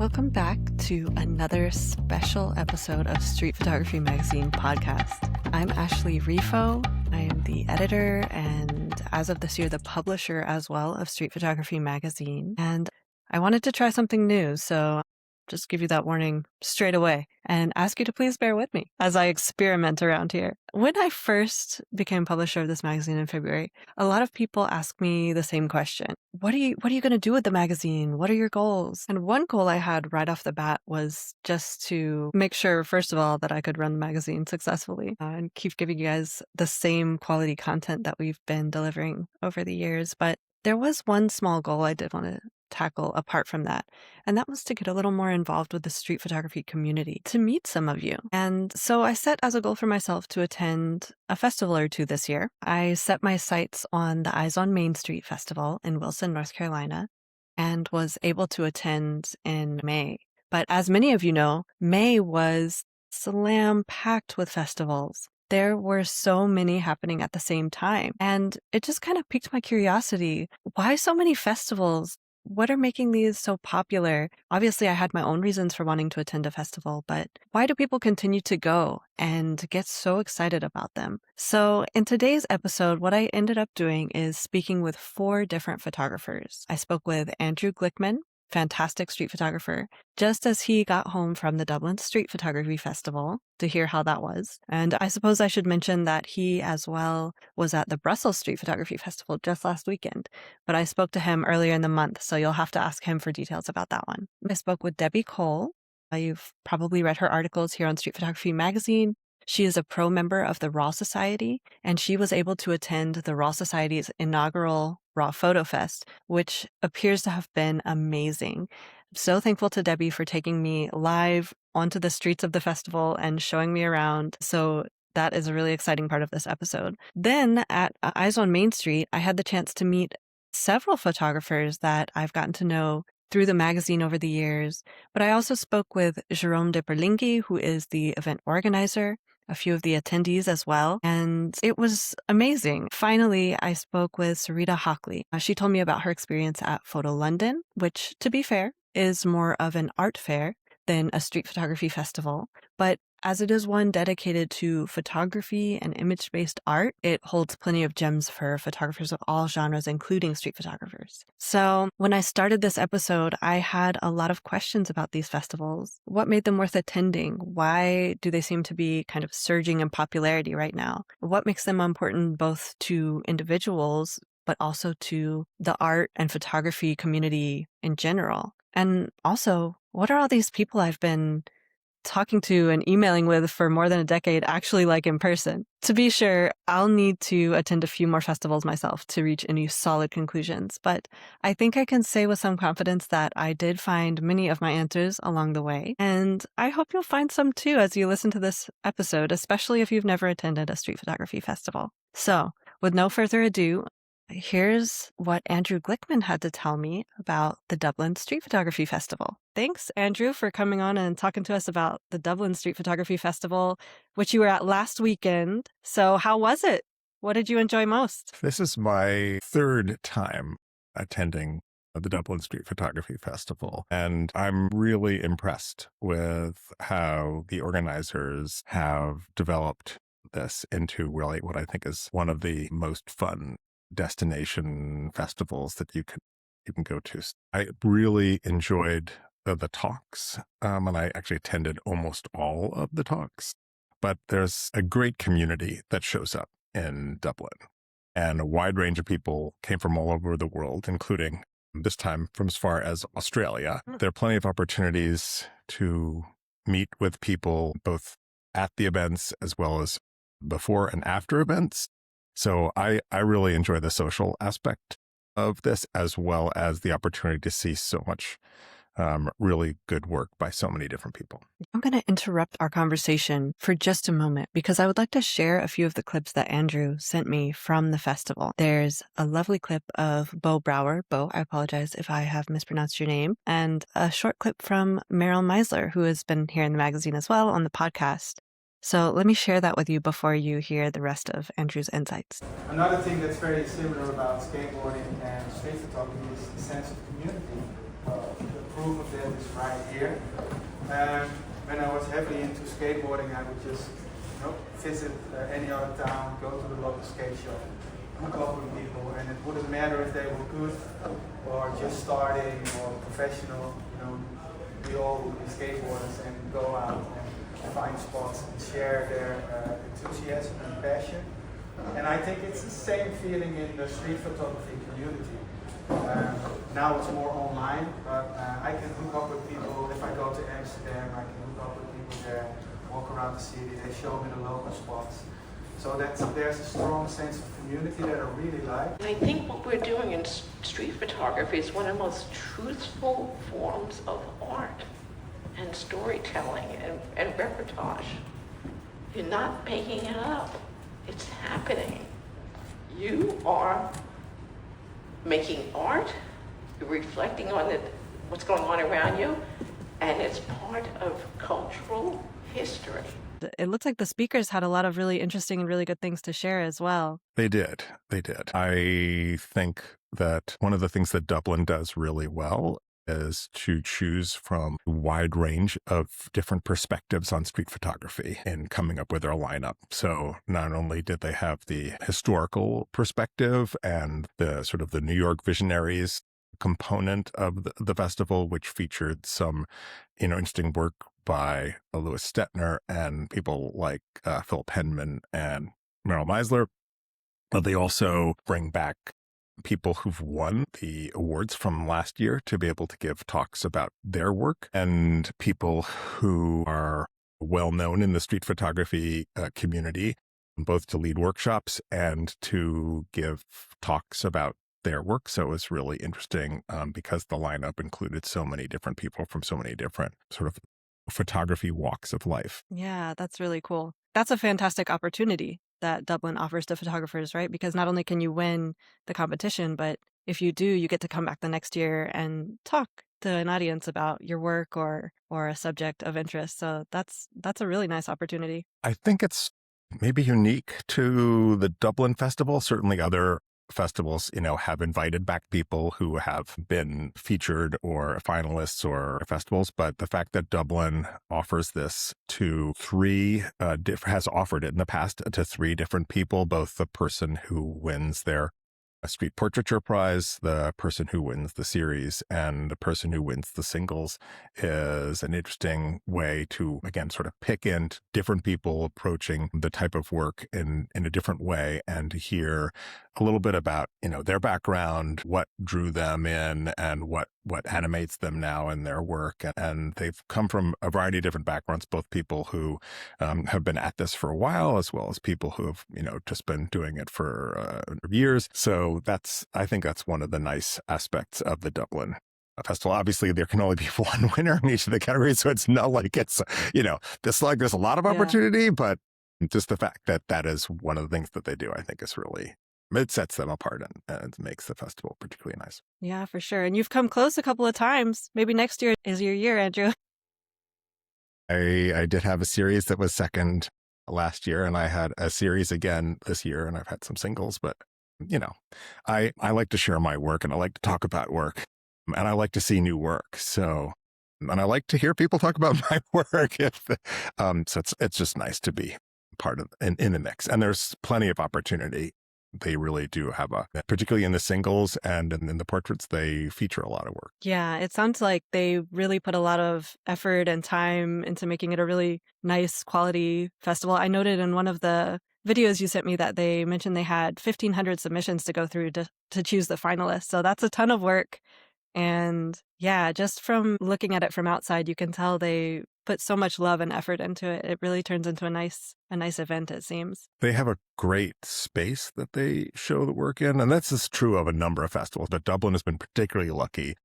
Welcome back to another special episode of Street Photography Magazine podcast. I'm Ashley Riffo. I am the editor and, as of this year, the publisher as well of Street Photography Magazine. And I wanted to try something new, so just give you that warning straight away and ask you to please bear with me as I experiment around here. When I first became publisher of this magazine in February, a lot of people ask me the same question. What are you going to do with the magazine? What are your goals? And one goal I had right off the bat was just to make sure, first of all, that I could run the magazine successfully and keep giving you guys the same quality content that we've been delivering over the years. But there was one small goal I did want to tackle apart from that, and that was to get a little more involved with the street photography community, to meet some of you. And so I set as a goal for myself to attend a festival or two this year. I set my sights on the Eyes on Main Street Festival in Wilson, North Carolina, and was able to attend in May. But as many of you know, May was slam-packed with festivals. There were so many happening at the same time, and it just kind of piqued my curiosity. Why so many festivals? What are making these so popular? Obviously, I had my own reasons for wanting to attend a festival, but why do people continue to go and get so excited about them? So in today's episode, what I ended up doing is speaking with 4 different photographers. I spoke with Andrew Glickman, fantastic street photographer, just as he got home from the Dublin Street Photography Festival, to hear how that was. And I suppose I should mention that he as well was at the Brussels Street Photography Festival just last weekend, but I spoke to him earlier in the month, so you'll have to ask him for details about that one. I spoke with Debbie Cole. You've probably read her articles here on Street Photography Magazine. She is a pro member of the Raw Society, and she was able to attend the Raw Society's inaugural Raw Photo Fest, which appears to have been amazing. I'm so thankful to Debbie for taking me live onto the streets of the festival and showing me around. So that is a really exciting part of this episode. Then at Eyes on Main Street, I had the chance to meet several photographers that I've gotten to know through the magazine over the years. But I also spoke with Jerome De Perlinghi, who is the event organizer, a few of the attendees as well, and it was amazing. Finally, I spoke with Sureita Hockley. She told me about her experience at Photo London, which, to be fair, is more of an art fair than a street photography festival. But as it is one dedicated to photography and image-based art, it holds plenty of gems for photographers of all genres, including street photographers. So when I started this episode, I had a lot of questions about these festivals. What made them worth attending? Why do they seem to be kind of surging in popularity right now? What makes them important both to individuals, but also to the art and photography community in general? And also, what are all these people I've been talking to and emailing with for more than a decade actually like in person? To be sure, I'll need to attend a few more festivals myself to reach any solid conclusions, but I think I can say with some confidence that I did find many of my answers along the way, and I hope you'll find some too as you listen to this episode, especially if you've never attended a street photography festival. So, with no further ado, here's what Andrew Glickman had to tell me about the Dublin Street Photography Festival. Thanks, Andrew, for coming on and talking to us about the Dublin Street Photography Festival, which you were at last weekend. So how was it? What did you enjoy most? This is my 3rd time attending the Dublin Street Photography Festival, and I'm really impressed with how the organizers have developed this into really what I think is one of the most fun destination festivals that you can go to. I really enjoyed the talks, and I actually attended almost all of the talks. But there's a great community that shows up in Dublin, and a wide range of people came from all over the world, including this time from as far as Australia. There are plenty of opportunities to meet with people both at the events as well as before and after events. So I really enjoy the social aspect of this, as well as the opportunity to see so much really good work by so many different people. I'm going to interrupt our conversation for just a moment because I would like to share a few of the clips that Andrew sent me from the festival. There's a lovely clip of Bo Brower. Bo, I apologize if I have mispronounced your name. And a short clip from Meryl Meisler, who has been here in the magazine as well on the podcast. So let me share that with you before you hear the rest of Andrew's insights. Another thing that's very similar about skateboarding and street photography is the sense of community. The proof of that is right here. When I was heavily into skateboarding, I would just visit any other town, go to the local skate shop, hook up with people, and it wouldn't matter if they were good or just starting or professional. We all would be skateboarders and go out and find spots and share their enthusiasm and passion. And I think it's the same feeling in the street photography community. Now it's more online, but I can hook up with people. If I go to Amsterdam, I can hook up with people there, walk around the city, they show me the local spots. So there's a strong sense of community that I really like. And I think what we're doing in street photography is one of the most truthful forms of art and storytelling and reportage. You're not making it up. It's happening. You are making art, you're reflecting on what's going on around you, and it's part of cultural history. It looks like the speakers had a lot of really interesting and really good things to share as well. They did. I think that one of the things that Dublin does really well is to choose from a wide range of different perspectives on street photography in coming up with their lineup. So not only did they have the historical perspective and the sort of the New York visionaries component of the festival, which featured some, interesting work by Louis Stettner and people like Phil Penman and Merrill Meisler, but they also bring back people who've won the awards from last year to be able to give talks about their work, and people who are well known in the street photography community, both to lead workshops and to give talks about their work. So it was really interesting because the lineup included so many different people from so many different sort of photography walks of life. Yeah, that's really cool. That's a fantastic opportunity that Dublin offers to photographers, right? Because not only can you win the competition, but if you do, you get to come back the next year and talk to an audience about your work or a subject of interest. So that's a really nice opportunity. I think it's maybe unique to the Dublin Festival. Certainly other festivals, have invited back people who have been featured or finalists or festivals. But the fact that Dublin offers this to has offered it in the past to three different people, both the person who wins their street portraiture prize, the person who wins the series, and the person who wins the singles, is an interesting way to, again, sort of pick in different people approaching the type of work in a different way, and to hear a little bit about, their background, what drew them in, and what animates them now in their work. And they've come from a variety of different backgrounds, both people who have been at this for a while, as well as people who have, just been doing it for years. So I think that's one of the nice aspects of the Dublin Festival. Obviously, there can only be one winner in each of the categories, so it's not like it's, there's a lot of opportunity, but just the fact that that is one of the things that they do, I think is really, it sets them apart and it makes the festival particularly nice. Yeah, for sure. And you've come close a couple of times. Maybe next year is your year, Andrew. I did have a series that was second last year, and I had a series again this year, and I've had some singles, but I like to share my work, and I like to talk about work, and I like to see new work. So, and I like to hear people talk about my work. So it's just nice to be part of in the mix, and there's plenty of opportunity. They really do have particularly in the singles and in the portraits, they feature a lot of work. Yeah, it sounds like they really put a lot of effort and time into making it a really nice quality festival. I noted in one of the videos you sent me that they mentioned they had 1,500 submissions to go through to choose the finalists. So that's a ton of work. And yeah, just from looking at it from outside, you can tell they put so much love and effort into it. It really turns into a nice event, it seems. They have a great space that they show the work in. And that's just true of a number of festivals, but Dublin has been particularly lucky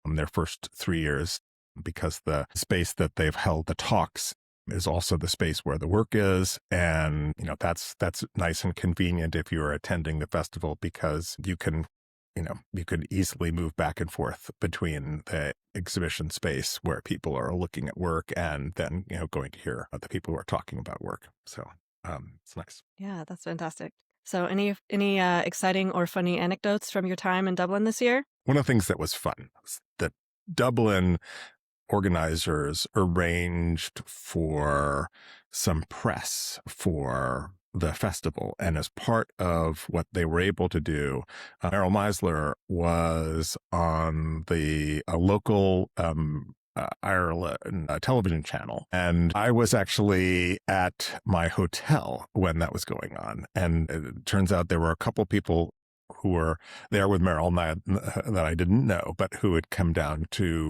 in their first 3 years because the space that they've held the talks is also the space where the work is. And, that's nice and convenient if you're attending the festival because you can easily move back and forth between the exhibition space where people are looking at work and then, going to hear the people who are talking about work. So it's nice. Yeah, that's fantastic. So any exciting or funny anecdotes from your time in Dublin this year? One of the things that was fun was that Dublin organizers arranged for some press for the festival. And as part of what they were able to do, Meryl Meisler was on the local Ireland television channel. And I was actually at my hotel when that was going on. And it turns out there were a couple people who were there with Meryl that I didn't know, but who had come down to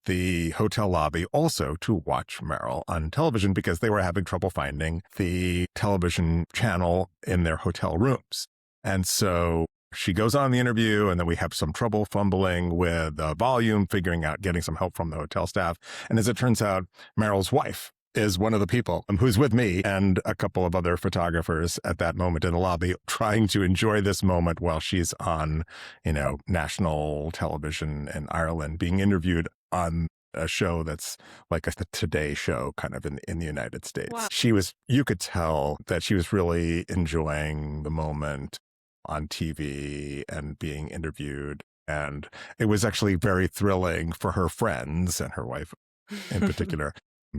the hotel lobby also to watch Meryl on television because they were having trouble finding the television channel in their hotel rooms. And so she goes on the interview, and then we have some trouble fumbling with volume, figuring out, getting some help from the hotel staff. And as it turns out, Meryl's wife is one of the people who's with me and a couple of other photographers at that moment in the lobby, trying to enjoy this moment while she's on, national television in Ireland, being interviewed on a show that's like a Today show kind of in the United States. Wow. You could tell that she was really enjoying the moment on TV and being interviewed. And it was actually very thrilling for her friends and her wife in particular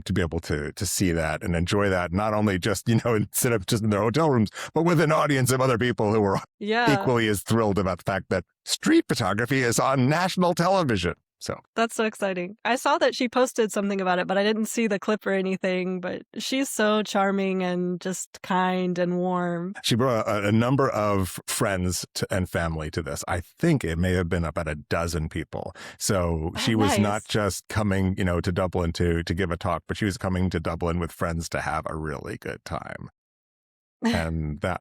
to be able to see that and enjoy that, not only just, instead of just in their hotel rooms, but with an audience of other people who were equally as thrilled about the fact that street photography is on national television. So that's so exciting. I saw that she posted something about it, but I didn't see the clip or anything. But she's so charming and just kind and warm. She brought a number of friends and family to this. I think it may have been about a dozen people. So she was not just coming, to Dublin to give a talk, but she was coming to Dublin with friends to have a really good time. And that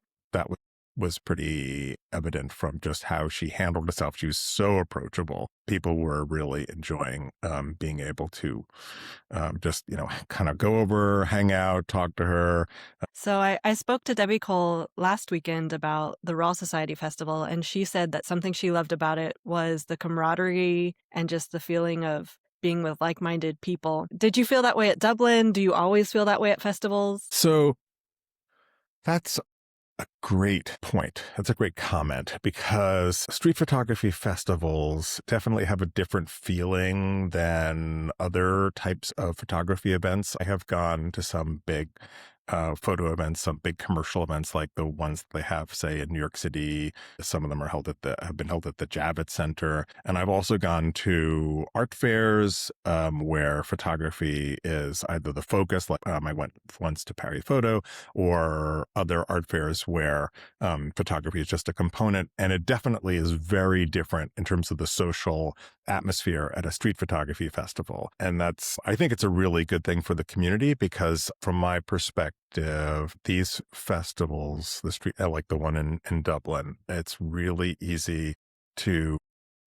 was pretty evident from just how she handled herself. She was so approachable. People were really enjoying being able to just, kind of go over, hang out, talk to her. So I spoke to Debbie Cole last weekend about the Royal Society Festival, and she said that something she loved about it was the camaraderie and just the feeling of being with like-minded people. Did you feel that way at Dublin? Do you always feel that way at festivals? So that's a great point. That's a great comment, because street photography festivals definitely have a different feeling than other types of photography events. I have gone to some big photo events, some big commercial events like the ones they have, say, in New York City. Some of them have been held at the Javits Center. And I've also gone to art fairs where photography is either the focus, like I went once to Paris Photo, or other art fairs where photography is just a component. And it definitely is very different in terms of the social atmosphere at a street photography festival. And I think it's a really good thing for the community, because from my perspective, these festivals, like the one in Dublin, it's really easy to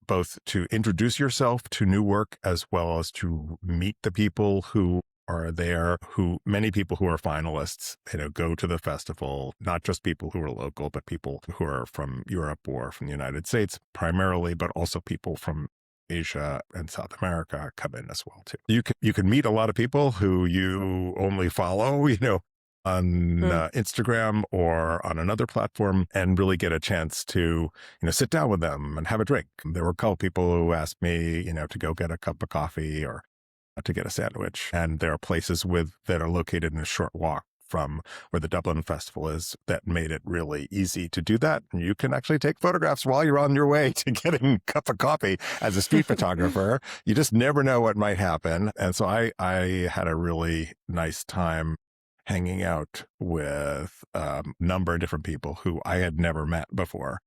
both to introduce yourself to new work as well as to meet the people who are there, many people who are finalists, go to the festival, not just people who are local, but people who are from Europe or from the United States primarily, but also people from Asia and South America come in as well too. You can meet a lot of people who you only follow, on Instagram or on another platform, and really get a chance to, sit down with them and have a drink. There were a couple people who asked me, to go get a cup of coffee or to get a sandwich. And there are places that are located in a short walk from where the Dublin Festival is that made it really easy to do that. And you can actually take photographs while you're on your way to getting a cup of coffee as a street photographer. You just never know what might happen. And so I had a really nice time hanging out with a number of different people who I had never met before,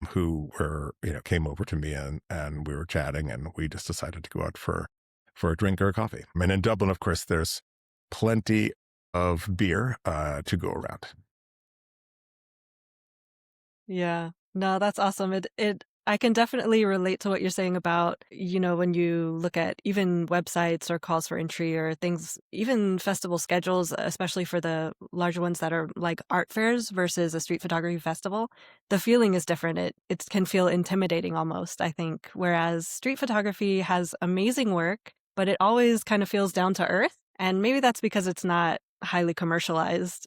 who were, came over to me and we were chatting, and we just decided to go out for a drink or a coffee. I mean, in Dublin, of course, there's plenty of beer to go around. Yeah, no, that's awesome. I can definitely relate to what you're saying about, when you look at even websites or calls for entry or things, even festival schedules, especially for the larger ones that are like art fairs versus a street photography festival, the feeling is different. It can feel intimidating almost, I think, whereas street photography has amazing work, but it always kind of feels down to earth. And maybe that's because it's not highly commercialized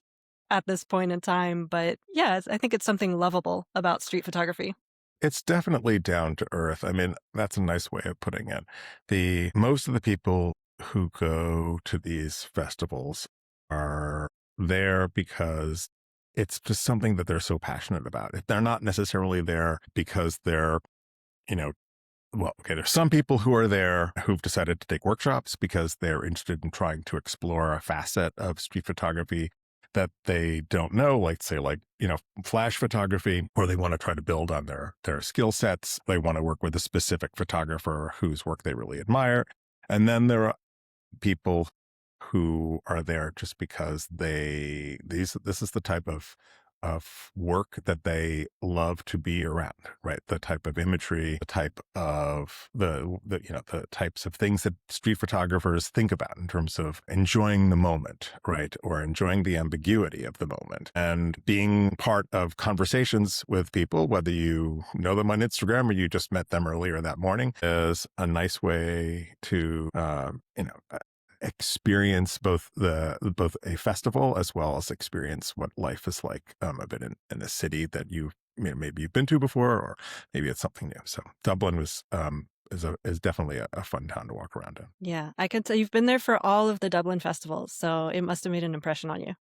at this point in time. But yeah, I think it's something lovable about street photography. It's definitely down to earth. I mean, that's a nice way of putting it. Most of the people who go to these festivals are there because it's just something that they're so passionate about. If they're not necessarily there because they're, you know, well, okay, there's some people who are there who've decided to take workshops because they're interested in trying to explore a facet of street photography that they don't know, like say, flash photography, or they want to try to build on their skill sets. They want to work with a specific photographer whose work they really admire. And then there are people who are there just because this is the type of work that they love to be around, right? The type of imagery, the type of the types of things that street photographers think about in terms of enjoying the moment, right? Or enjoying the ambiguity of the moment and being part of conversations with people, whether you know them on Instagram or you just met them earlier that morning, is a nice way to, experience both a festival as well as experience what life is like a bit in a city that maybe you've been to before, or maybe it's something new. So Dublin is definitely a fun town to walk around in. Yeah, I could tell you've been there for all of the Dublin festivals, so it must have made an impression on you.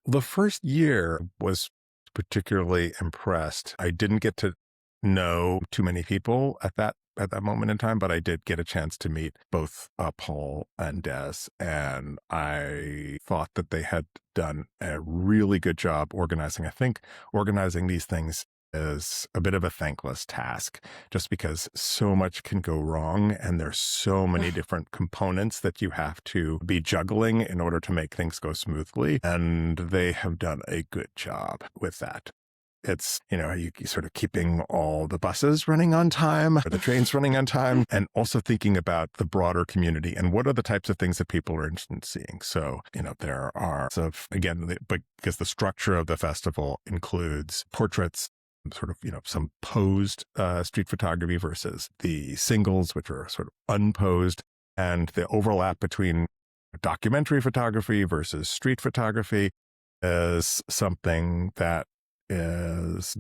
The first year was particularly impressed. I didn't get to know too many people at that moment in time, but I did get a chance to meet both Paul and Des, and I thought that they had done a really good job organizing. I think organizing these things is a bit of a thankless task just because so much can go wrong and there's so many different components that you have to be juggling in order to make things go smoothly, and they have done a good job with that. It's, you sort of keeping all the buses running on time, or the trains running on time, and also thinking about the broader community and what are the types of things that people are interested in seeing. So, there are, because the structure of the festival includes portraits, sort of, some posed street photography versus the singles, which are sort of unposed, and the overlap between documentary photography versus street photography is something that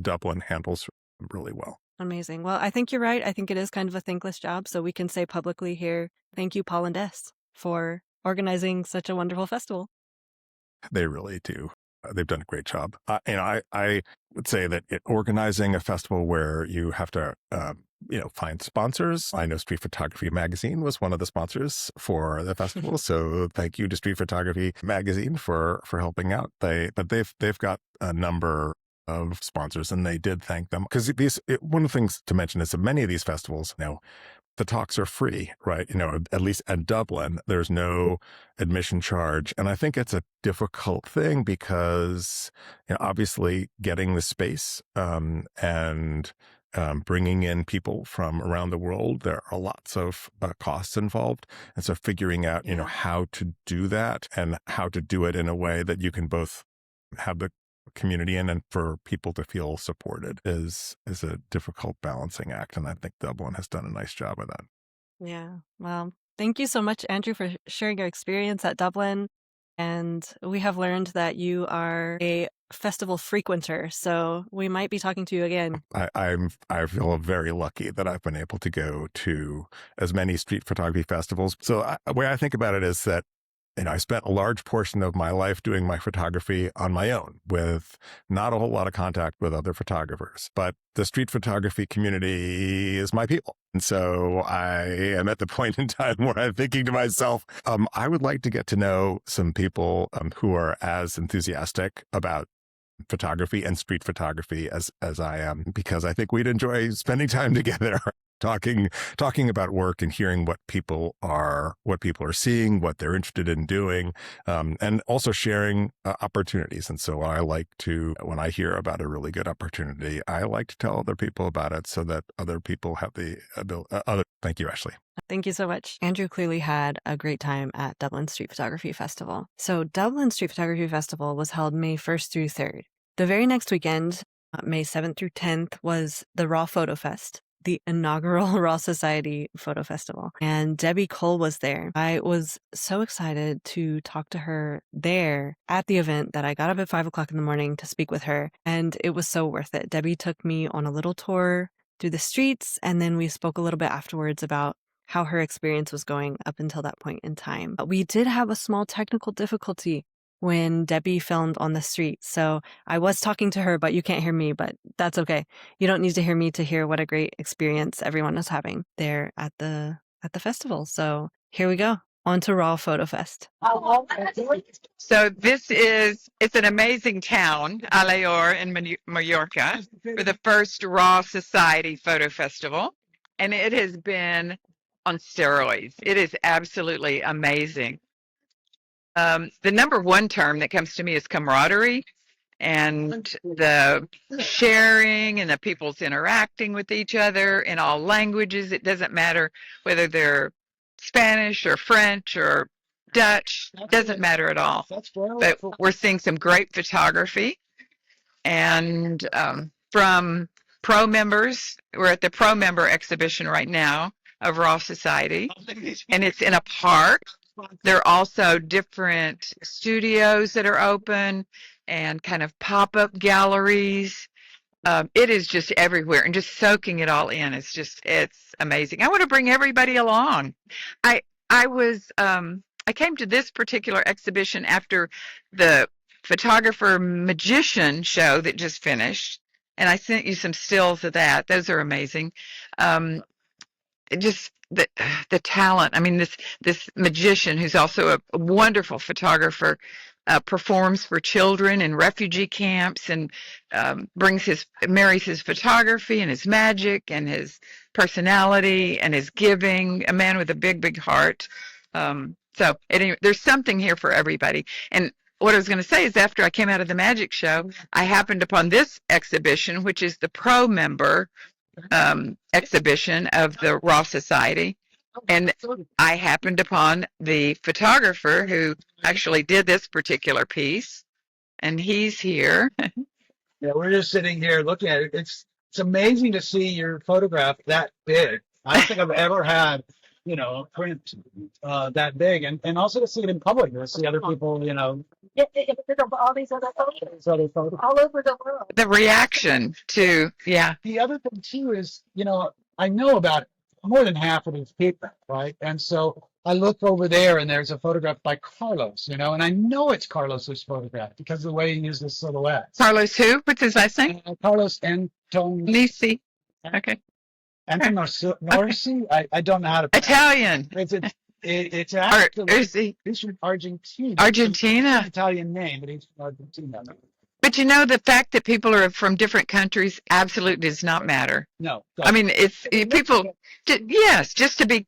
Dublin handles really well. Amazing. Well, I think you're right. I think it is kind of a thankless job. So we can say publicly here, thank you, Paul and Des, for organizing such a wonderful festival. They really do. They've done a great job. I would say that organizing a festival where you have to, find sponsors. I know Street Photography Magazine was one of the sponsors for the festival. So thank you to Street Photography Magazine for helping out. They've got a number of sponsors, and they did thank them because one of the things to mention is that many of these festivals, the talks are free, right? At least at Dublin, there's no admission charge. And I think it's a difficult thing because, obviously getting the space and bringing in people from around the world, there are lots of costs involved. And so figuring out, how to do that and how to do it in a way that you can both have the community in and for people to feel supported is a difficult balancing act. And I think Dublin has done a nice job of that. Yeah. Well, thank you so much, Andrew, for sharing your experience at Dublin. And we have learned that you are a festival frequenter, so we might be talking to you again. I feel very lucky that I've been able to go to as many street photography festivals. So the way I think about it is that I spent a large portion of my life doing my photography on my own with not a whole lot of contact with other photographers. But the street photography community is my people. And so I am at the point in time where I'm thinking to myself, I would like to get to know some people who are as enthusiastic about photography and street photography as I am, because I think we'd enjoy spending time together. Talking about work and hearing what people are seeing, what they're interested in doing, and also sharing opportunities. And so when I hear about a really good opportunity, I like to tell other people about it so that other people have the ability. Thank you, Ashley. Thank you so much. Andrew clearly had a great time at Dublin Street Photography Festival. So Dublin Street Photography Festival was held May 1st through 3rd. The very next weekend, May 7th through 10th, was the Raw Photo Fest. the inaugural Raw Society Photo Festival, and Debbie Cole was there. I was so excited to talk to her there at the event that I got up at 5 o'clock in the morning to speak with her, and it was so worth it. Debbie took me on a little tour through the streets, and then we spoke a little bit afterwards about how her experience was going up until that point in time. But we did have a small technical difficulty when Debbie filmed on the street. So I was talking to her, but you can't hear me, but that's okay. You don't need to hear me to hear what a great experience everyone was having there at the festival. So here we go. On to Raw Photo Fest. So it's an amazing town, Alaior in Mallorca, for the first Raw Society Photo Festival. And it has been on steroids. It is absolutely amazing. The number one term that comes to me is camaraderie, and the sharing and the people's interacting with each other in all languages. It doesn't matter whether they're Spanish or French or Dutch, doesn't matter at all. But we're seeing some great photography, and from pro members, we're at the pro member exhibition right now of Raw Society, and it's in a park. There are also different studios that are open and kind of pop-up galleries. It is just everywhere and just soaking it all in. It's amazing. I want to bring everybody along. I came to this particular exhibition after the photographer magician show that just finished, and I sent you some stills of that. Those are amazing. Just the talent. I mean, this magician, who's also a wonderful photographer, performs for children in refugee camps, and marries his photography and his magic and his personality and his giving. A man with a big heart. So anyway, there's something here for everybody. And what I was going to say is, after I came out of the magic show, I happened upon this exhibition, which is the pro member exhibition of the Raw Society, and I happened upon the photographer who actually did this particular piece, and he's here. Yeah, we're just sitting here looking at it. It's amazing to see your photograph that big. I don't think I've ever had, a print that big, and also to see it in public, to see other people, all these other photos all over the world. The reaction to, yeah. The other thing too is, I know about more than half of these people, right? And so I look over there, and there's a photograph by Carlos, and I know it's Carlos's photograph because of the way he uses silhouettes. Carlos who? What's his last name? Carlos Antonio. Nisi. Okay. Norsi? I don't know how to pronounce Italian. It's actually he's from Argentina. Argentina. It's an Italian name, but he's from Argentina. But the fact that people are from different countries absolutely does not matter. No. I mean, it's people. Yes, just to be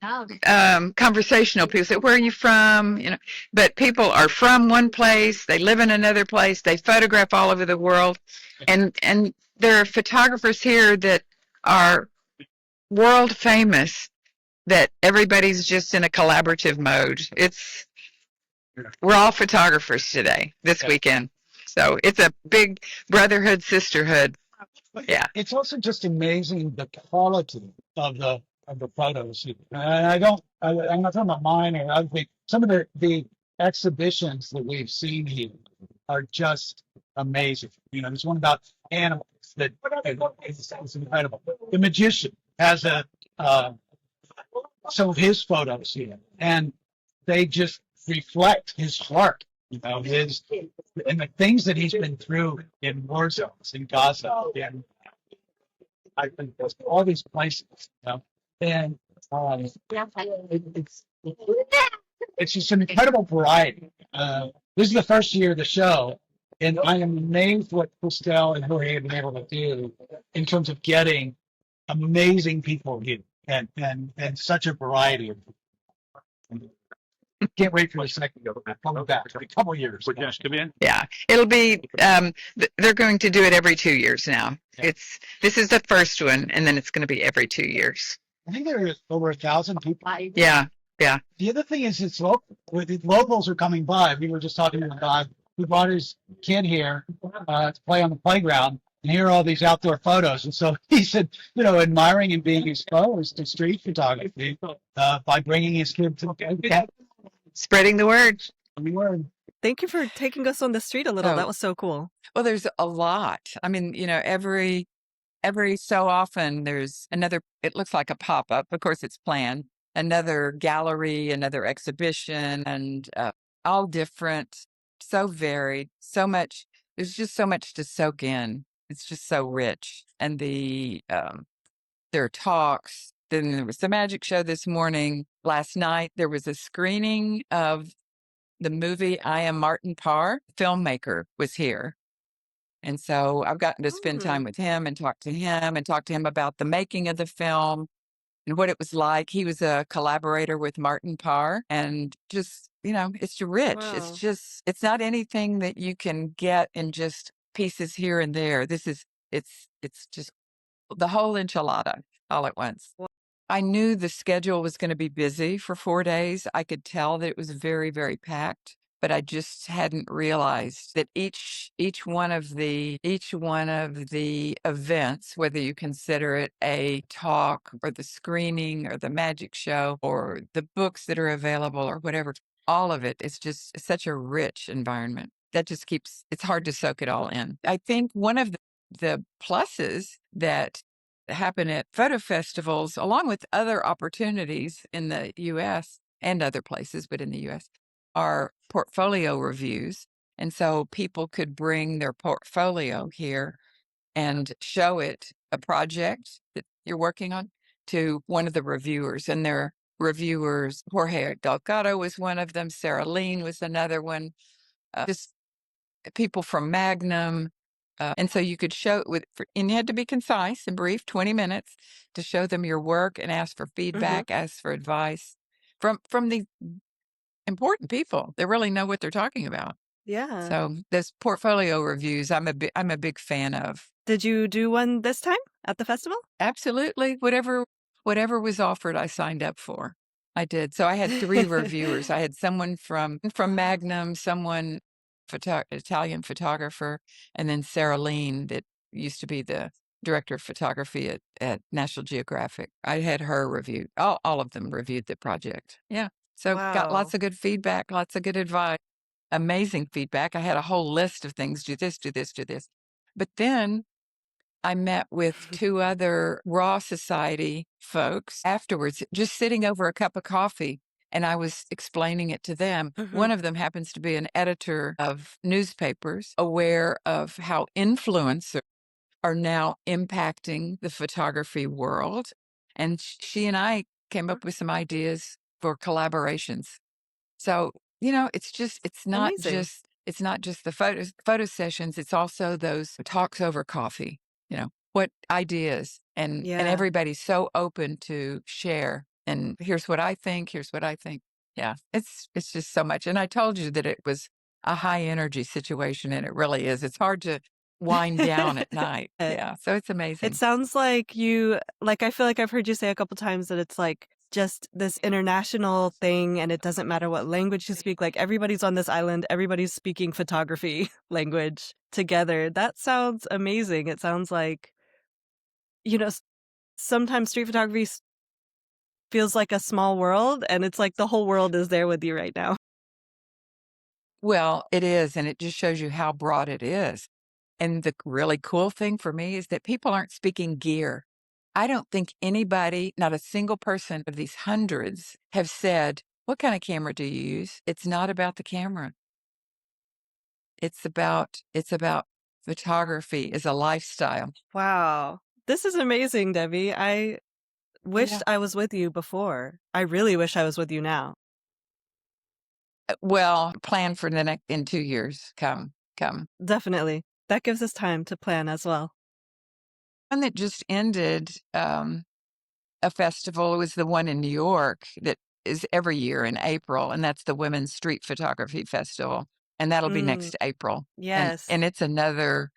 conversational. People say, "Where are you from?" But people are from one place. They live in another place. They photograph all over the world, and there are photographers here that are world famous, that everybody's just in a collaborative mode. We're all photographers today, this weekend. So it's a big brotherhood, sisterhood. Yeah. It's also just amazing the quality of the photos. And I'm not talking about mine or other things. Some of the exhibitions that we've seen here are just amazing. There's one about animals that is incredible. The magician has some of his photos here, and they just reflect his heart, and the things that he's been through in war zones in Gaza, and I think all these places, and it's just an incredible variety. This is the first year of the show, and I am amazed what Christelle and Jorge have been able to do in terms of getting amazing people here, and such a variety of people. Can't wait for the second go. Coming back in a couple of years. Would Josh come in? Yeah, it'll be. They're going to do it every 2 years now. Yeah. This is the first one, and then it's going to be every 2 years. I think there are over 1,000 people. Yeah. The other thing is, it's local. The locals are coming by. We were just talking to a guy who brought his kid here to play on the playground, and here are all these outdoor photos. And so he said, admiring and being exposed to street photography by bringing his kid to Spreading the word. Thank you for taking us on the street a little. Oh. That was so cool. Well, there's a lot. I mean, every so often there's another, it looks like a pop-up. Of course, it's planned. Another gallery, another exhibition, and all different, so varied, so much. There's just so much to soak in. It's just so rich. And there are talks. Then there was the magic show this morning. Last night, there was a screening of the movie I Am Martin Parr. Filmmaker was here. And so I've gotten to spend time with him and talk to him about the making of the film and what it was like. He was a collaborator with Martin Parr, and just, it's rich. Wow. It's not anything that you can get in just pieces here and there. It's just the whole enchilada all at once. Wow. I knew the schedule was going to be busy for 4 days. I could tell that it was very, very packed, but I just hadn't realized that each one of the events, whether you consider it a talk or the screening or the magic show or the books that are available or whatever, all of it is just such a rich environment that just it's hard to soak it all in. I think one of the pluses that happen at photo festivals, along with other opportunities in the U.S. and other places, but in the U.S., are portfolio reviews. And so people could bring their portfolio here and show it, a project that you're working on, to one of the reviewers. And their reviewers, Jorge Delgado was one of them, Sarah Lean was another one, just people from Magnum. And so you could show it and you had to be concise and brief, 20 minutes, to show them your work and ask for feedback, ask for advice from the important people that really know what they're talking about. Yeah. So those portfolio reviews, I'm a big fan of. Did you do one this time at the festival? Absolutely. Whatever was offered, I signed up for. I did. So I had 3 reviewers. I had someone from Magnum, someone Italian photographer, and then Sarah Lean, that used to be the director of photography at National Geographic. I had her reviewed. All of them reviewed the project. Yeah. So got lots of good feedback, lots of good advice, amazing feedback. I had a whole list of things: do this, do this, do this. But then I met with 2 other Raw Society folks afterwards, just sitting over a cup of coffee. And I was explaining it to them. One of them happens to be an editor of newspapers, aware of how influencers are now impacting the photography world. And she and I came up with some ideas for collaborations. So, it's not Amazing. just the photo sessions. It's also those talks over coffee, what ideas, and everybody's so open to share. And here's what I think. Yeah, it's just so much. And I told you that it was a high energy situation, and it really is. It's hard to wind down at night. Yeah, so it's amazing. It sounds like I feel like I've heard you say a couple times that it's like just this international thing, and it doesn't matter what language you speak. Like, everybody's on this island, everybody's speaking photography language together. That sounds amazing. It sounds like, sometimes street photography feels like a small world, and it's like the whole world is there with you right now. Well, it is, and it just shows you how broad it is. And the really cool thing for me is that people aren't speaking gear. I don't think anybody, not a single person of these hundreds, have said, "What kind of camera do you use?" It's not about the camera. It's about photography as a lifestyle. Wow. This is amazing, Debbie. I wished I was with you before. I really wish I was with you now. Well, plan for in 2 years. Come. Definitely. That gives us time to plan as well. One that just ended, a festival, was the one in New York that is every year in April, and that's the Women's Street Photography Festival, and that'll be next April. Yes. And it's another,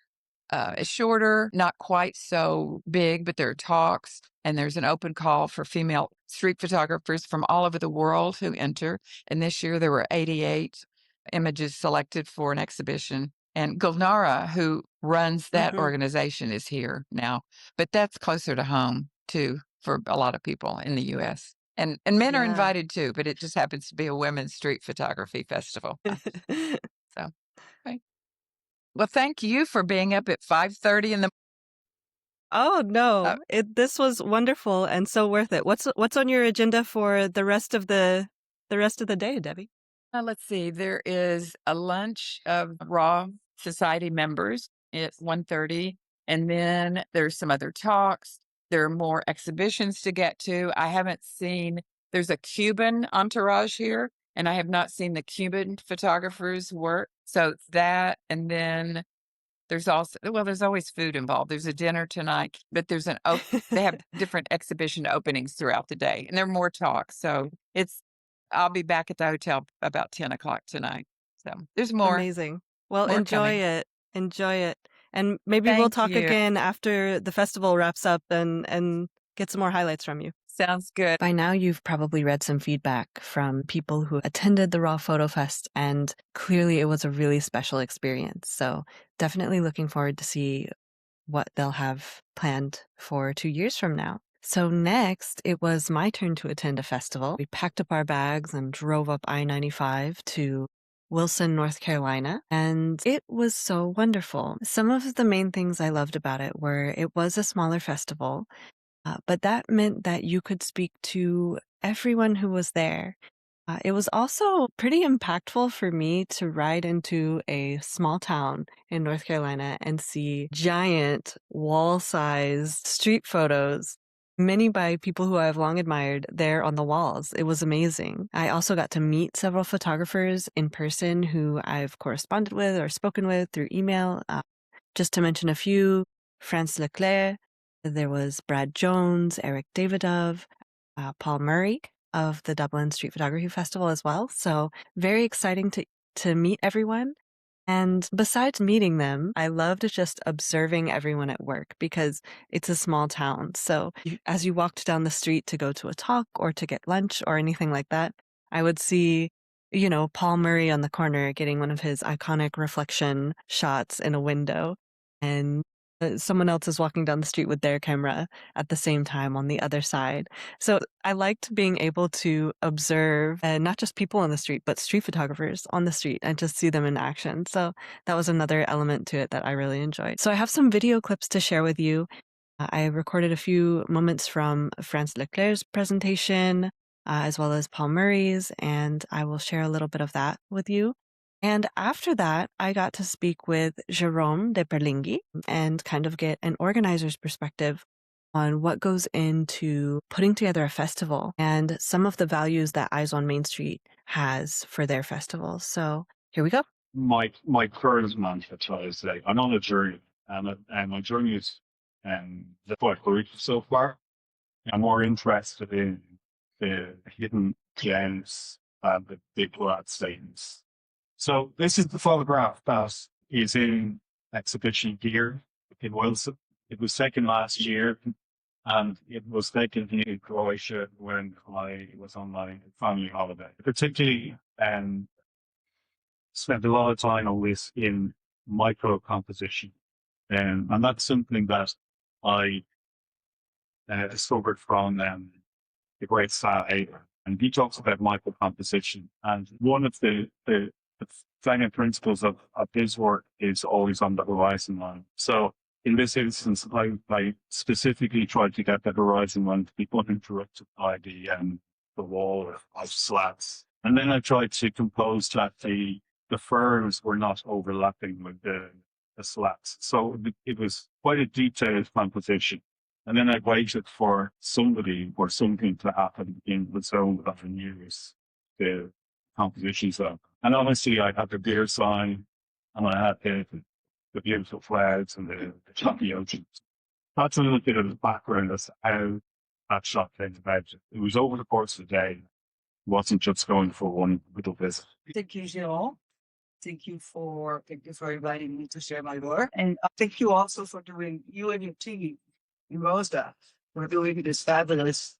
it's shorter, not quite so big, but there are talks, and there's an open call for female street photographers from all over the world who enter. And this year there were 88 images selected for an exhibition. And Gulnara, who runs that Mhm. organization, is here now, but that's closer to home too for a lot of people in the U.S. And men are Yeah. invited too, but it just happens to be a women's street photography festival. So, okay. Well, thank you for being up at 5:30 in the. Oh, Uh, no. This was wonderful and so worth it. What's on your agenda for the rest of the day, Debbie? Let's see. There is a lunch of Raw Society members at 1:30, and then there's some other talks. There are more exhibitions to get to. I haven't seen. There's a Cuban entourage here, and I have not seen the Cuban photographers work. So that, and then there's also, well, there's always food involved. There's a dinner tonight, but there's they have different exhibition openings throughout the day, and there are more talks. So I'll be back at the hotel about 10 o'clock tonight. So there's Amazing. Well, more enjoy coming. it. Enjoy it. And maybe we'll Thank talk you. again after the festival wraps up and get some more highlights from you. Sounds good. By now, you've probably read some feedback from people who attended the Raw Photo Fest, and clearly it was a really special experience. So definitely looking forward to see what they'll have planned for 2 years from now. So next, it was my turn to attend a festival. We packed up our bags and drove up I-95 to Wilson, North Carolina, and it was so wonderful. Some of the main things I loved about it were it was a smaller festival, but that meant that you could speak to everyone who was there. It was also pretty impactful for me to ride into a small town in North Carolina and see giant wall-sized street photos, many by people who I've long admired, there on the walls. It was amazing. I also got to meet several photographers in person who I've corresponded with or spoken with through email. Just to mention a few, France Leclerc, there was Brad Jones, Eric Davidov, Paul Murray of the Dublin Street Photography Festival as well. So very exciting to meet everyone. And besides meeting them, I loved just observing everyone at work because it's a small town. So as you walked down the street to go to a talk or to get lunch or anything like that, I would see, Paul Murray on the corner getting one of his iconic reflection shots in a window. And someone else is walking down the street with their camera at the same time on the other side. So I liked being able to observe not just people on the street, but street photographers on the street and just see them in action. So that was another element to it that I really enjoyed. So I have some video clips to share with you. I recorded a few moments from France Leclerc's presentation, as well as Paul Murray's, and I will share a little bit of that with you. And after that, I got to speak with Jerome De Perlinghi and kind of get an organizer's perspective on what goes into putting together a festival and some of the values that Eyes on Main Street has for their festival. So here we go. My current mantra is that I'm on a journey, and my journey is quite good so far. I'm more interested in the hidden gems and the big glad statements. So this is the photograph that is in exhibition here in Wilson. It was taken last year, and it was taken here in Croatia when I was on my family holiday. Particularly, spent a lot of time on this in micro composition, and that's something that I discovered from the great Sal Haber, and he talks about micro composition. And one of the founding principles of his work is always on the horizon line. So in this instance, I specifically tried to get the horizon line to be uninterrupted by the wall of slats. And then I tried to compose that the ferns were not overlapping with the slats. So it was quite a detailed composition. And then I waited for somebody or something to happen in the zone that I use the composition zone. And honestly, I had the beer sign, and I had the beautiful clouds and the choppy oceans. That's a little bit of the background as to how that shot came about. It was over the course of the day. It wasn't just going for one little visit. Thank you, Jerome. Thank you for inviting me to share my work. And thank you also for doing, you and your team, you Rosa, for doing this fabulous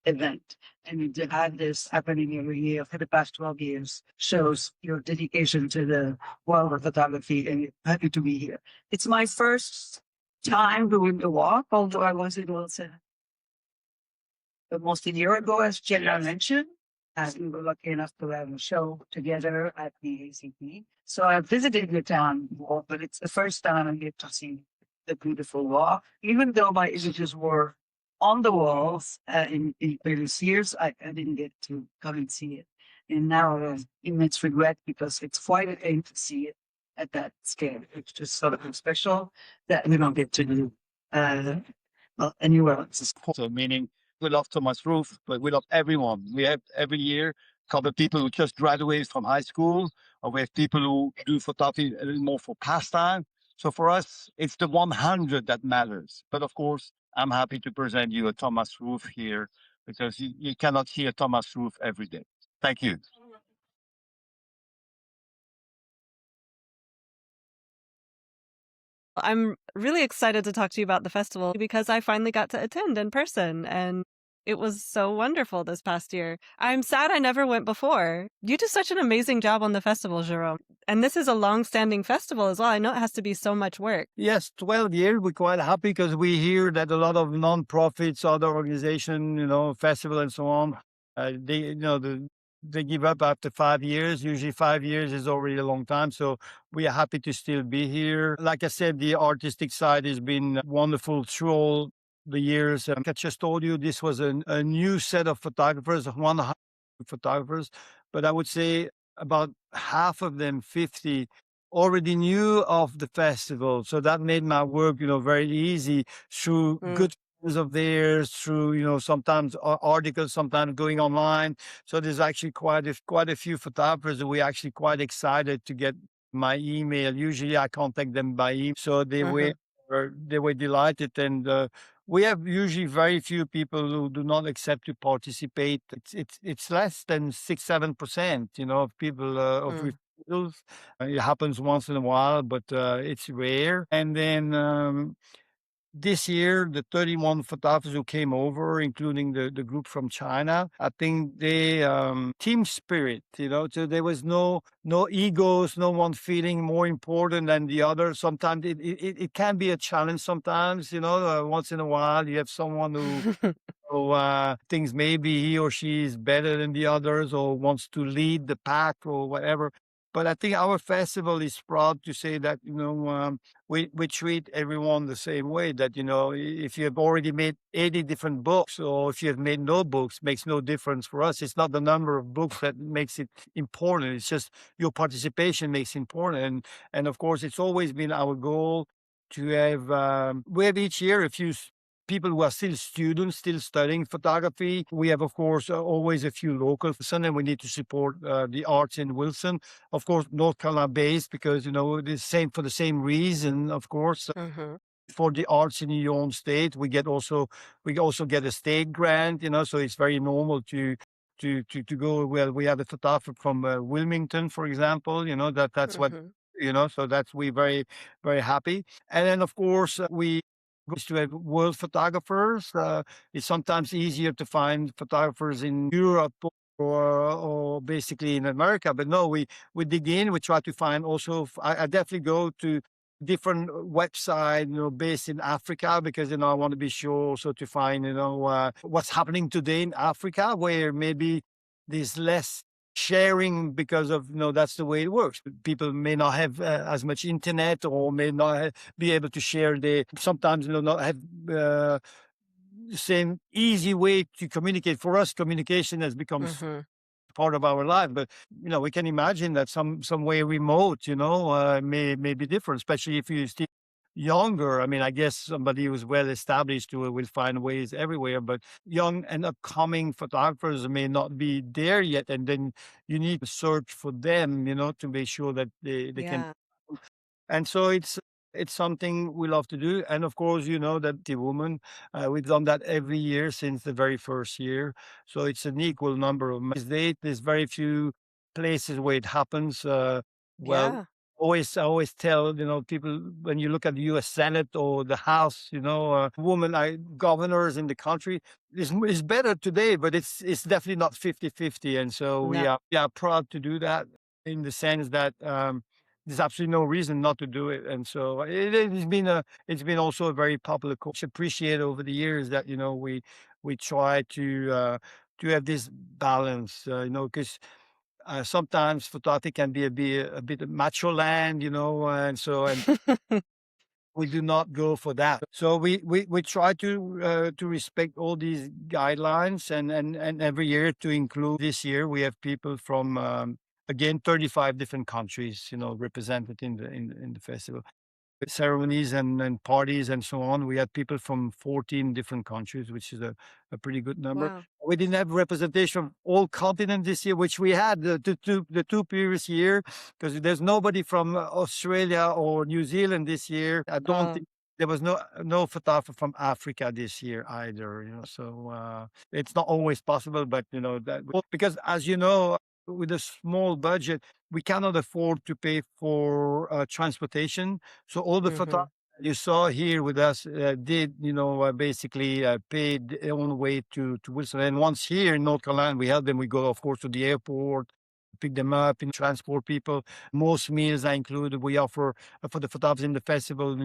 event. And to have this happening every year for the past 12 years shows your dedication to the world of photography, and happy to be here. It's my first time doing the walk, although I was in Wilson almost a year ago, as Jenna mentioned. And we were lucky enough to have a show together at the ACP. So I visited the town, but it's the first time I get to see the beautiful walk. Even though my images were on the walls in previous years, I didn't get to come and see it. And now I have immense regret because it's quite a thing to see it at that scale. It's just sort of special that we don't get to do anywhere else. So meaning we love Thomas Roof, but we love everyone. We have every year a couple of people who just graduated from high school, or we have people who do photography a little more for pastime. So for us, it's the 100 that matters. But of course, I'm happy to present you a Thomas Roof here because you cannot see a Thomas Roof every day. Thank you. I'm really excited to talk to you about the festival because I finally got to attend in person, and it was so wonderful this past year. I'm sad I never went before. You do such an amazing job on the festival, Jerome. And this is a long-standing festival as well. I know it has to be so much work. Yes, 12 years. We're quite happy because we hear that a lot of non-profits, other organizations, festival and so on, they give up after 5 years. Usually 5 years is already a long time. So we are happy to still be here. Like I said, the artistic side has been wonderful through all the years. I just told you this was a new set of photographers, 100 photographers, but I would say about half of them, 50, already knew of the festival. So that made my work, very easy through good friends of theirs, through, sometimes articles, sometimes going online. So there's actually quite a few photographers that we're actually quite excited to get my email. Usually I contact them by email. So they were delighted. And we have usually very few people who do not accept to participate. It's less than 6-7%, of people of refusals. It happens once in a while, but it's rare. And then this year, the 31 photographers who came over, including the group from China, I think they team spirit, so there was no egos, no one feeling more important than the other. Sometimes it can be a challenge sometimes, once in a while you have someone who thinks maybe he or she is better than the others or wants to lead the pack or whatever. But I think our festival is proud to say that, we treat everyone the same way, that, if you have already made 80 different books or if you have made no books, makes no difference for us. It's not the number of books that makes it important. It's just your participation makes it important. And of course, it's always been our goal to have, we have each year a few people who are still students, still studying photography. We have, of course, always a few locals, and we need to support the arts in Wilson. Of course, North Carolina based because, for the same reason, of course. For the arts in your own state, we also get a state grant, so it's very normal to go. Well, we have a photographer from Wilmington, for example, that's what, so that's, we very, very happy. And then, of course, we to have world photographers. It's sometimes easier to find photographers in Europe or basically in America. But no, we dig in. We try to find also. I definitely go to different websites, based in Africa because I want to be sure also to find what's happening today in Africa where maybe there's less sharing because of that's the way it works. People may not have as much internet or may not be able to share sometimes not have the same easy way to communicate. For us, communication has become part of our life, but we can imagine that some way remote may be different, especially if you still younger. I mean, I guess somebody who's well established will find ways everywhere, but young and upcoming photographers may not be there yet. And then you need to search for them, to make sure that they can. And so it's something we love to do. And of course, that the woman, we've done that every year since the very first year. So it's an equal number of dates. There's very few places where it happens. I always tell, people, when you look at the U.S. Senate or the House, women governors in the country, is better today, but it's definitely not 50-50. And so No. we are proud to do that, in the sense that there's absolutely no reason not to do it. And so it's been also a very popular course. Appreciate over the years that, we try to have this balance, because sometimes photography can be a bit macho land, and we do not go for that. So we try to respect all these guidelines, and every year to include. This year we have people from again 35 different countries, represented in the festival. Ceremonies and parties and so on. We had people from 14 different countries, which is a pretty good number. Wow. We didn't have representation from all continents this year, which we had the two previous year, because there's nobody from Australia or New Zealand this year. I don't think there was no photographer from Africa this year either. So it's not always possible, but that, because as you know, with a small budget, we cannot afford to pay for transportation. So all the photographers you saw here with us did, basically paid their own way to Wilson. And once here in North Carolina, we help them. We go, of course, to the airport, pick them up and transport people. Most meals are included. We offer for the photographers in the festival,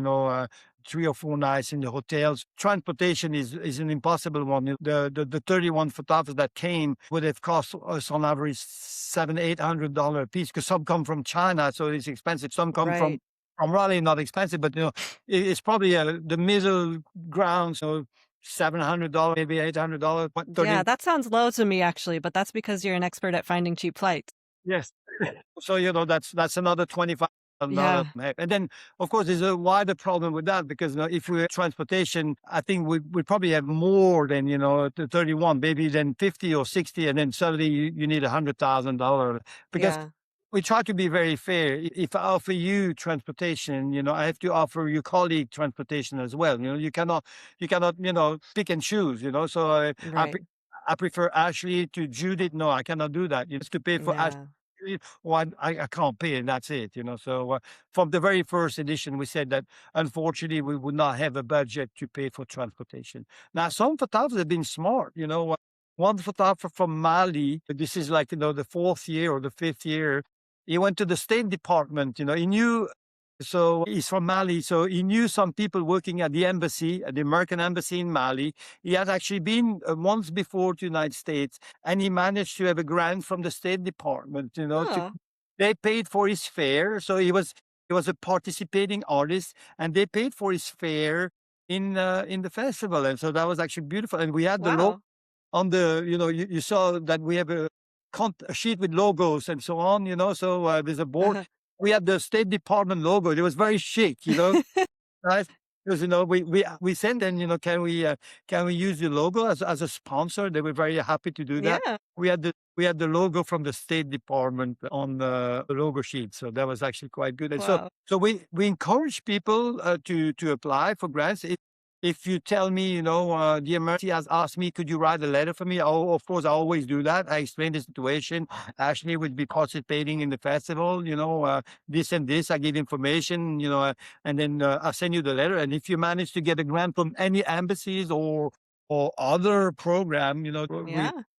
3 or 4 nights in the hotels. Transportation is an impossible one. The 31 photographers that came would have cost us on average $700-800 a piece, because some come from China, so it's expensive. Some come from Raleigh, not expensive, but it's probably the middle ground. So $700, maybe $800. Yeah, that sounds low to me actually, but that's because you're an expert at finding cheap flights. Yes. So that's another $25. Yeah. And then, of course, there's a wider problem with that, because if we have transportation, I think we probably have more than the 31, maybe then 50 or 60, and then suddenly you need $100,000, because we try to be very fair. If I offer you transportation, I have to offer your colleague transportation as well. You cannot pick and choose. So I prefer Ashley to Judith. No, I cannot do that. You have to pay for Ashley. Well, I can't pay, and that's it. So from the very first edition, we said that unfortunately we would not have a budget to pay for transportation. Now, some photographers have been smart. One photographer from Mali, this is like the 4th year or the 5th year, he went to the State Department. He knew. So he's from Mali, so he knew some people working at the embassy, at the American embassy in Mali. He had actually been once before to the United States, and he managed to have a grant from the State Department. They paid for his fare, so he was a participating artist, and they paid for his fare in the festival, and so that was actually beautiful. And we had the logo on the, you saw that we have a sheet with logos and so on. So there's a board. We had the State Department logo. It was very chic, right? Because we sent them, can we use the logo as a sponsor? They were very happy to do that. Yeah. We had the logo from the State Department on the logo sheet, so that was actually quite good. And so we encourage people to apply for grants. If you tell me, the emergency has asked me, could you write a letter for me? Of course, I always do that. I explain the situation. Ashley would be participating in the festival, this and this. I give information, and then I'll send you the letter. And if you manage to get a grant from any embassies or other program,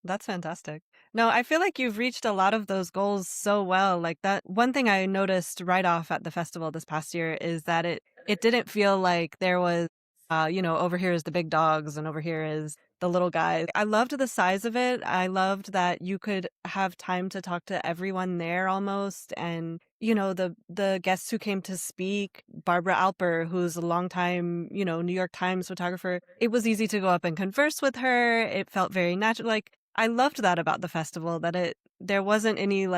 that's fantastic. No, I feel like you've reached a lot of those goals so well. Like that one thing I noticed right off at the festival this past year is that it didn't feel like there was over here is the big dogs and over here is the little guys. I loved the size of it. I loved that you could have time to talk to everyone there almost. And, the guests who came to speak, Barbara Alper, who's a longtime, New York Times photographer. It was easy to go up and converse with her. It felt very natural. Like, I loved that about the festival, that there wasn't any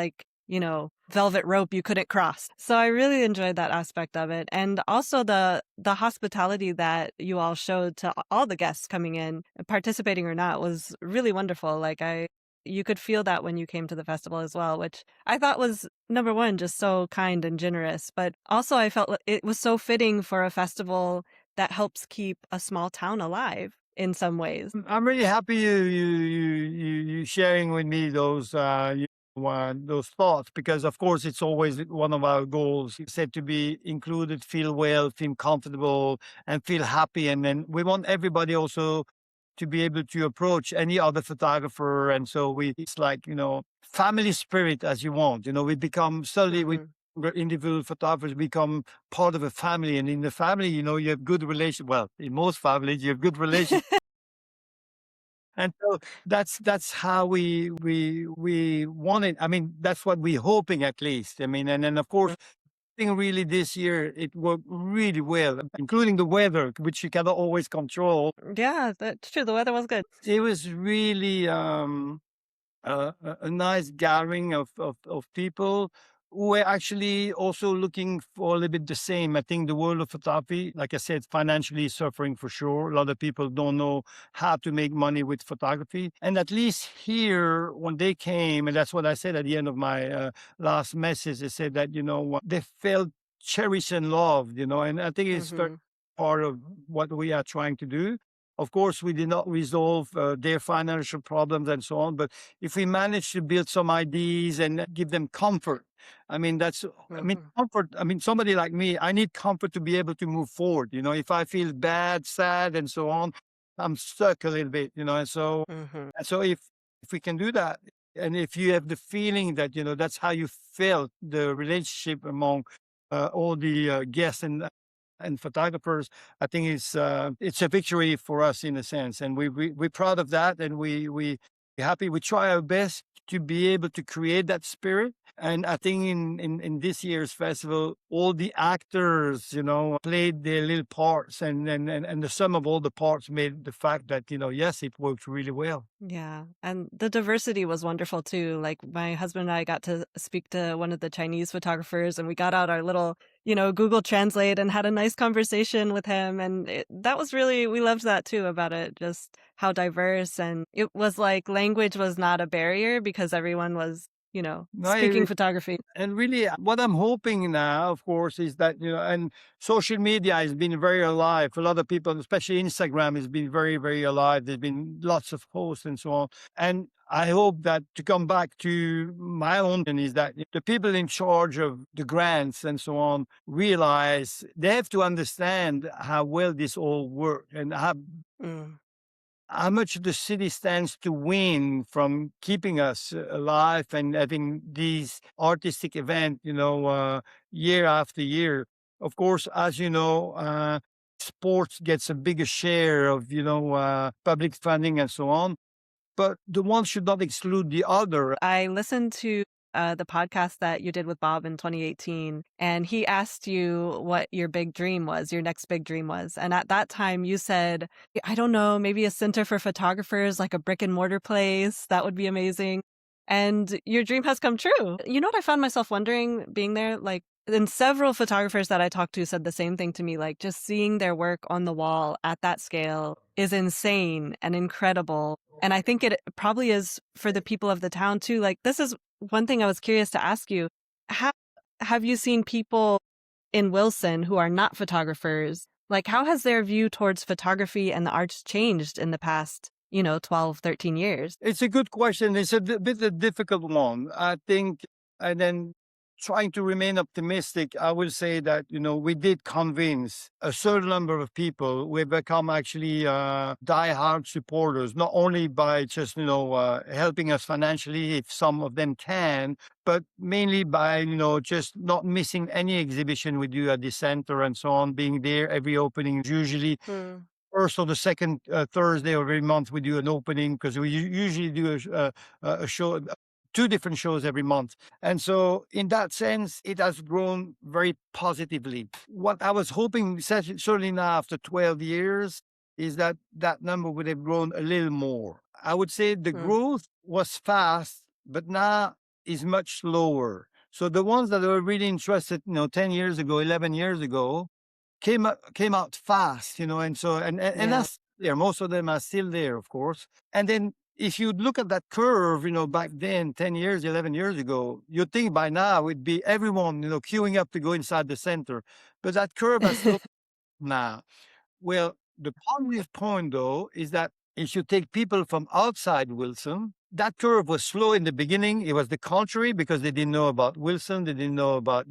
velvet rope you couldn't cross. So I really enjoyed that aspect of it. And also the hospitality that you all showed to all the guests coming in, participating or not, was really wonderful. Like you could feel that when you came to the festival as well, which I thought was, number one, just so kind and generous. But also I felt it was so fitting for a festival that helps keep a small town alive in some ways. I'm really happy you sharing with me those those thoughts, because of course it's always one of our goals. You said to be included, feel well, feel comfortable, and feel happy. And then we want everybody also to be able to approach any other photographer. And so it's like, family spirit as you want. We become suddenly we individual photographers become part of a family. And in the family, you have good relation. Well, in most families, you have good relations. And so that's how we want it. I mean, that's what we're hoping at least. I mean, and then of course, I think really this year it worked really well, including the weather, which you cannot always control. Yeah, that's true. The weather was good. It was really a nice gathering of people who were actually also looking for a little bit the same. I think the world of photography, like I said, financially suffering for sure. A lot of people don't know how to make money with photography. And at least here, when they came, and that's what I said at the end of my last message, they said that, they felt cherished and loved, and I think it's part of what we are trying to do. Of course, we did not resolve their financial problems and so on. But if we manage to build some ideas and give them comfort, I mean, comfort. I mean, somebody like me, I need comfort to be able to move forward. If I feel bad, sad, and so on, I'm stuck a little bit, and so, if we can do that, and if you have the feeling that, that's how you felt the relationship among all the guests and photographers, I think it's a victory for us in a sense, and we're proud of that, and we're happy. We try our best to be able to create that spirit, and I think in this year's festival, all the actors, played their little parts, and the sum of all the parts made the fact that yes, it worked really well. Yeah, and the diversity was wonderful too. Like my husband and I got to speak to one of the Chinese photographers, and we got out our little, Google Translate and had a nice conversation with him. And that was really, we loved that too about it, just how diverse. And it was like language was not a barrier because everyone was, speaking photography. And really, what I'm hoping now, of course, is that, and social media has been very alive. A lot of people, especially Instagram, has been very, very alive. There's been lots of posts and so on. And I hope that, to come back to my own, is that the people in charge of the grants and so on realize they have to understand how well this all works and how much the city stands to win from keeping us alive and having these artistic events, year after year. Of course, as you know, sports gets a bigger share of, public funding and so on. But the one should not exclude the other. I listened to the podcast that you did with Bob in 2018, and he asked you what your big dream was, your next big dream was. And at that time you said, I don't know, maybe a center for photographers, like a brick and mortar place. That would be amazing. And your dream has come true. You know what I found myself wondering being there? Like, and several photographers that I talked to said the same thing to me, like just seeing their work on the wall at that scale is insane and incredible. And I think it probably is for the people of the town too. Like, this is one thing I was curious to ask you. How have you seen people in Wilson who are not photographers? Like, how has their view towards photography and the arts changed in the past, 12, 13 years? It's a good question. It's a bit a difficult one, I think. And then trying to remain optimistic, I will say that, we did convince a certain number of people. We've become actually die-hard supporters, not only by just, helping us financially, if some of them can, but mainly by, just not missing any exhibition we do at the center and so on, being there every opening, usually. First or the second Thursday of every month, we do an opening, because we usually do a show, 2 different shows every month. And so in that sense, it has grown very positively. What I was hoping, certainly now after 12 years, is that number would have grown a little more. I would say the growth was fast, but now is much slower. So the ones that were really interested, 10 years ago, 11 years ago, came out fast, and so, and that's there. Most of them are still there, of course. And then if you look at that curve, back then, 10 years, 11 years ago, you'd think by now it'd be everyone, queuing up to go inside the center. But that curve has slowed now. Well, the positive point, though, is that if you take people from outside Wilson, that curve was slow in the beginning. It was the contrary because they didn't know about Wilson. They didn't know about,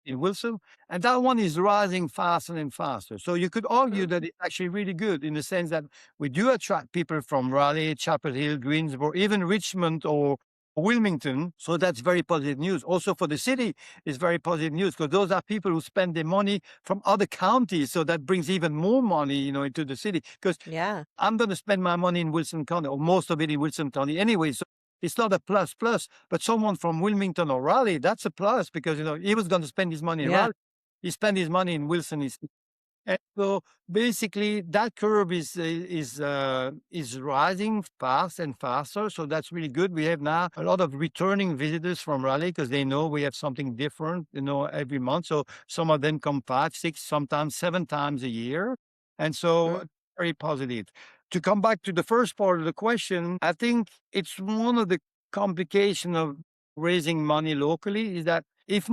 in Wilson. And that one is rising faster and faster. So you could argue that it's actually really good in the sense that we do attract people from Raleigh, Chapel Hill, Greensboro, even Richmond or Wilmington. So that's very positive news. Also for the city, it's very positive news because those are people who spend their money from other counties. So that brings even more money, into the city. Because Yeah. I'm going to spend my money in Wilson County, or most of it in Wilson County anyway. So it's not a plus, but someone from Wilmington or Raleigh, that's a plus because, he was going to spend his money in Yeah. Raleigh. He spent his money in Wilson. And so basically that curve is rising fast and faster. So that's really good. We have now a lot of returning visitors from Raleigh because they know we have something different, every month. So some of them come 5, 6, sometimes 7 times a year. And so very positive. To come back to the first part of the question, I think it's one of the complications of raising money locally is that if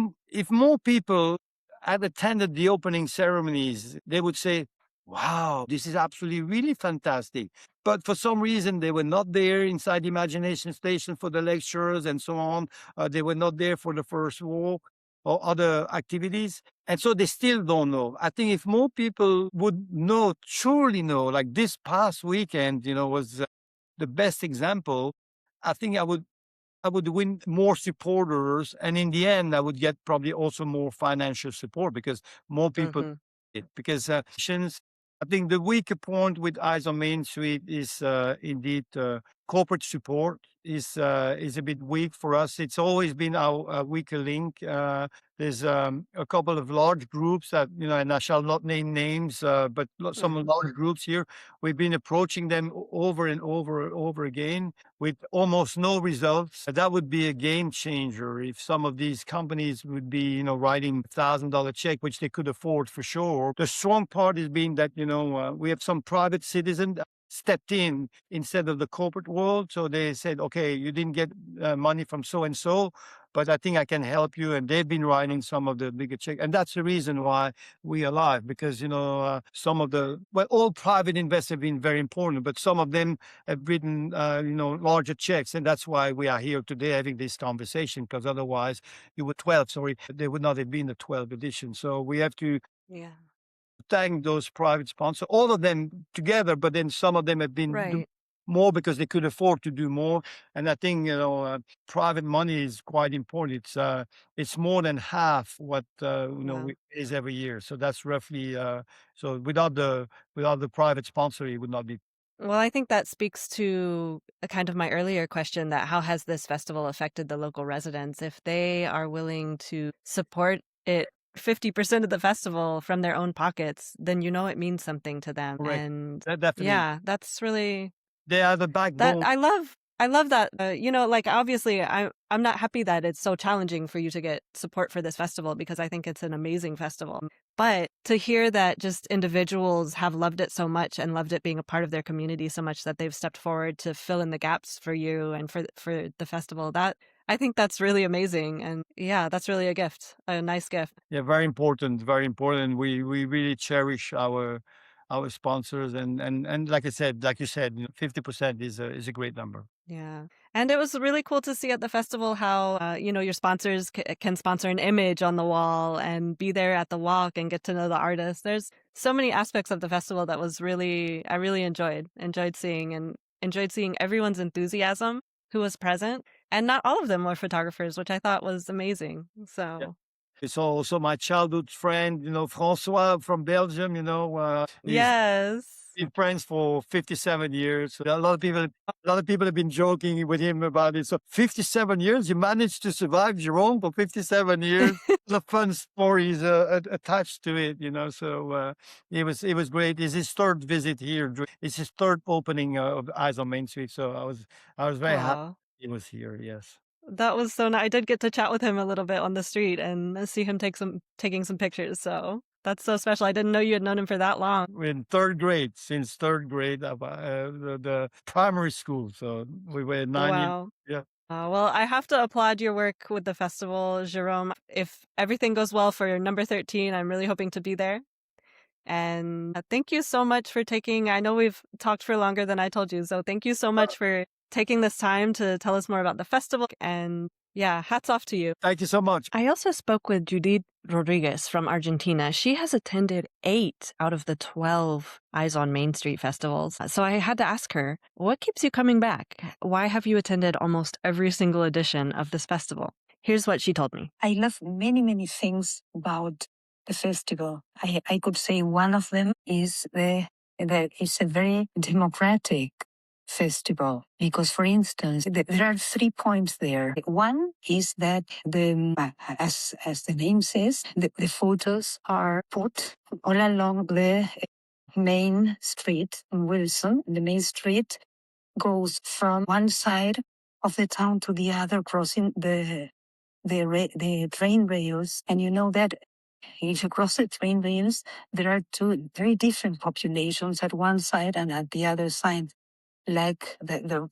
more people had attended the opening ceremonies, they would say, wow, this is absolutely really fantastic. But for some reason, they were not there inside the Imagination Station for the lectures and so on. They were not there for the first walk or other activities. And so they still don't know. I think if more people would truly know, like this past weekend, was the best example, I think I would win more supporters. And in the end, I would get probably also more financial support because more people because I think the weaker point with Eyes on Main Street is indeed corporate support is a bit weak for us. It's always been our weaker link. There's a couple of large groups that, and I shall not name names, but some large groups here. We've been approaching them over and over again with almost no results. That would be a game changer if some of these companies would be, writing $1,000 check, which they could afford for sure. The strong part is being that, we have some private citizens stepped in instead of the corporate world. So they said, okay, you didn't get money from so-and-so, but I think I can help you. And they've been writing some of the bigger checks. And that's the reason why we are alive, because, some of all private investors have been very important, but some of them have written, larger checks. And that's why we are here today having this conversation, because otherwise there would not have been the 12th edition. So we have to thank those private sponsors, all of them together, but then some of them have been more because they could afford to do more. And I think, private money is quite important. It's more than half what, we raise every year. So that's roughly, so without the private sponsor, it would not be. Well, I think that speaks to a kind of my earlier question that how has this festival affected the local residents? If they are willing to support it 50% of the festival from their own pockets, then it means something to them. Correct. And That definitely. yeah, that's really They are the backbone. that I love that. Obviously I'm not happy that it's so challenging for you to get support for this festival because I think it's an amazing festival. But to hear that just individuals have loved it so much and loved it being a part of their community so much that they've stepped forward to fill in the gaps for you and for the festival, that I think that's really amazing. And yeah, that's really a gift, a nice gift. Yeah, very important, very important. We really cherish our sponsors and like you said, 50% is a great number. Yeah. And it was really cool to see at the festival how, your sponsors can sponsor an image on the wall and be there at the walk and get to know the artist. There's so many aspects of the festival that I really enjoyed seeing everyone's enthusiasm who was present. And not all of them were photographers, which I thought was amazing. So. Yeah. It's also my childhood friend, Francois from Belgium, yes. Been friends for 57 years. So a lot of people have been joking with him about it. So 57 years, you managed to survive, Jerome, for 57 years. The fun stories attached to it, So it was great. It's his third visit here. It's his third opening of Eyes on Main Street. So I was very happy he was here. Yes. That was so nice. I did get to chat with him a little bit on the street and see him taking some pictures. So that's so special. I didn't know you had known him for that long. In since third grade of the primary school. So we were 9 years. Yeah. Well, I have to applaud your work with the festival, Jerome. If everything goes well for number 13, I'm really hoping to be there. And thank you so much for I know we've talked for longer than I told you. So thank you so much for taking this time to tell us more about the festival. And yeah, hats off to you. Thank you so much. I also spoke with Judith Rodriguez from Argentina. She has attended 8 out of the 12 Eyes on Main Street festivals. So I had to ask her, what keeps you coming back? Why have you attended almost every single edition of this festival? Here's what she told me. I love many, many things about the festival. I could say one of them is that it's a very democratic festival because, for instance, there are 3 points there. One is that as the name says, the photos are put all along the main street in Wilson. The main street goes from one side of the town to the other, crossing the train rails. And you know that if you cross the train rails, there are 2 very different populations at one side and at the other side. Like the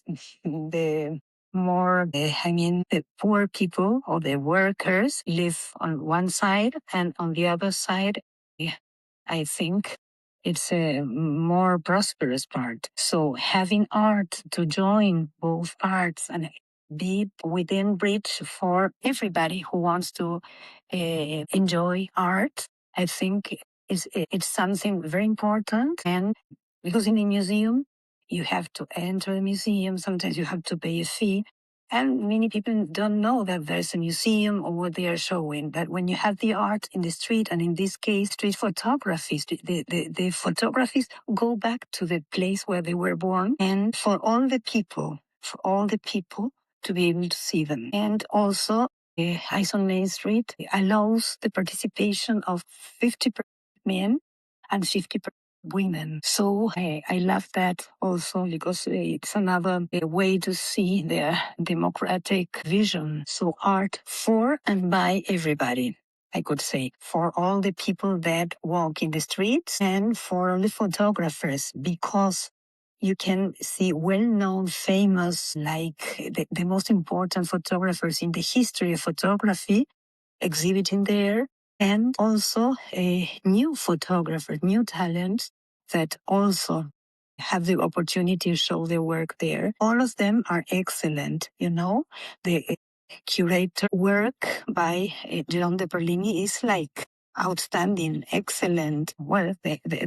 more, the poor people or the workers live on one side, and on the other side, I think it's a more prosperous part. So having art to join both parts and be within reach for everybody who wants to enjoy art, I think it's something very important. And because in a museum, you have to enter the museum. Sometimes you have to pay a fee. And many people don't know that there's a museum or what they are showing. That when you have the art in the street, and in this case, street photographies, the photographies go back to the place where they were born, and for all the people to be able to see them. And also, Eyes on Main Street allows the participation of 50% men and 50% women. So I love that also because it's another way to see their democratic vision. So art for and by everybody, I could say, for all the people that walk in the streets and for all the photographers, because you can see well-known, famous, like the most important photographers in the history of photography exhibiting there, and also new photographers, new talents that also have the opportunity to show their work there. All of them are excellent. You know, the curator work by Jerome De Perlinghi is like outstanding, excellent. Well,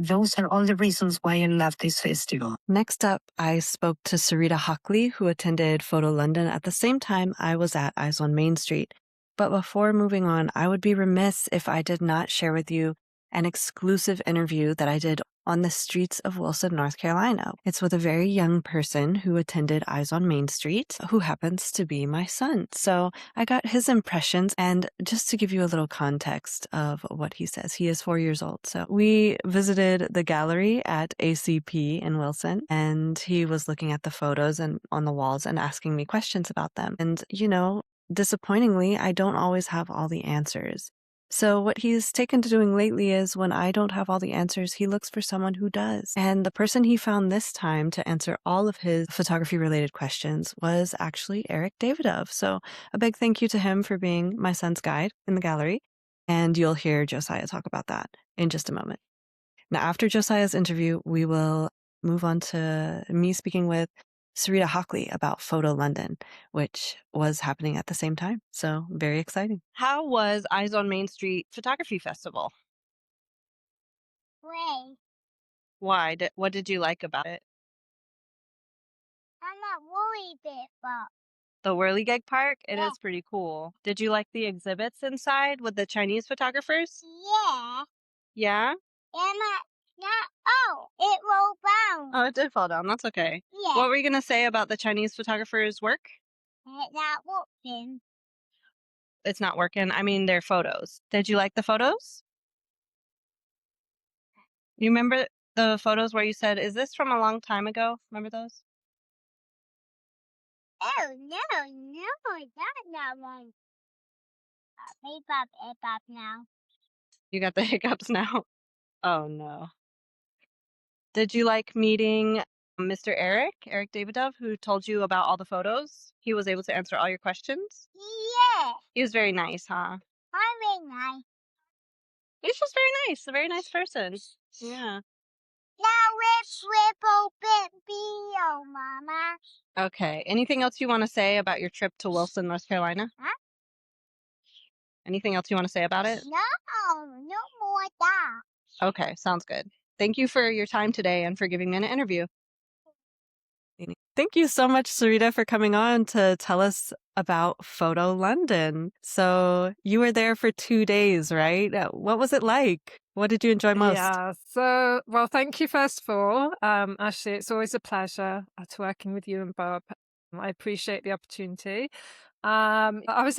those are all the reasons why I love this festival. Next up, I spoke to Sureita Hockley, who attended Photo London at the same time I was at Eyes on Main Street. But before moving on, I would be remiss if I did not share with you an exclusive interview that I did on the streets of Wilson, North Carolina. It's with a very young person who attended Eyes on Main Street, who happens to be my son. So I got his impressions, and just to give you a little context of what he says, he is 4 years old. So we visited the gallery at ACP in Wilson, and he was looking at the photos and on the walls and asking me questions about them. And, disappointingly, I don't always have all the answers. So what he's taken to doing lately is when I don't have all the answers, he looks for someone who does. And the person he found this time to answer all of his photography-related questions was actually Eric Davidov. So a big thank you to him for being my son's guide in the gallery. And you'll hear Josiah talk about that in just a moment. Now, after Josiah's interview, we will move on to me speaking with Sureita Hockley about Photo London, which was happening at the same time. So very exciting. How was Eyes on Main Street Photography Festival? Great. Why? What did you like about it? I'm not worried about. The Whirligig Park? It Yeah. is pretty cool. Did you like the exhibits inside with the Chinese photographers? Yeah. Yeah? It rolled down. Oh, it did fall down. That's okay. Yeah. What were you going to say about the Chinese photographer's work? It's not working. It's not working. I mean, their photos. Did you like the photos? You remember the photos where you said, is this from a long time ago? Remember those? Oh, no, not one. Hiccup now. You got the hiccups now. Oh, no. Did you like meeting Mr. Eric Davidov, who told you about all the photos? He was able to answer all your questions? Yeah. He was very nice, huh? I'm very nice. He's just very nice. A very nice person. Yeah. Now let's rip open Bio, Mama. Okay. Anything else you want to say about your trip to Wilson, North Carolina? Huh? Anything else you want to say about it? No more that. Okay, sounds good. Thank you for your time today and for giving me an interview. Thank you so much, Sureita, for coming on to tell us about Photo London. So you were there for 2 days, right? What was it like? What did you enjoy most? Yeah, so, well, thank you first of all. Ashley, it's always a pleasure to working with you and Bob. I appreciate the opportunity. I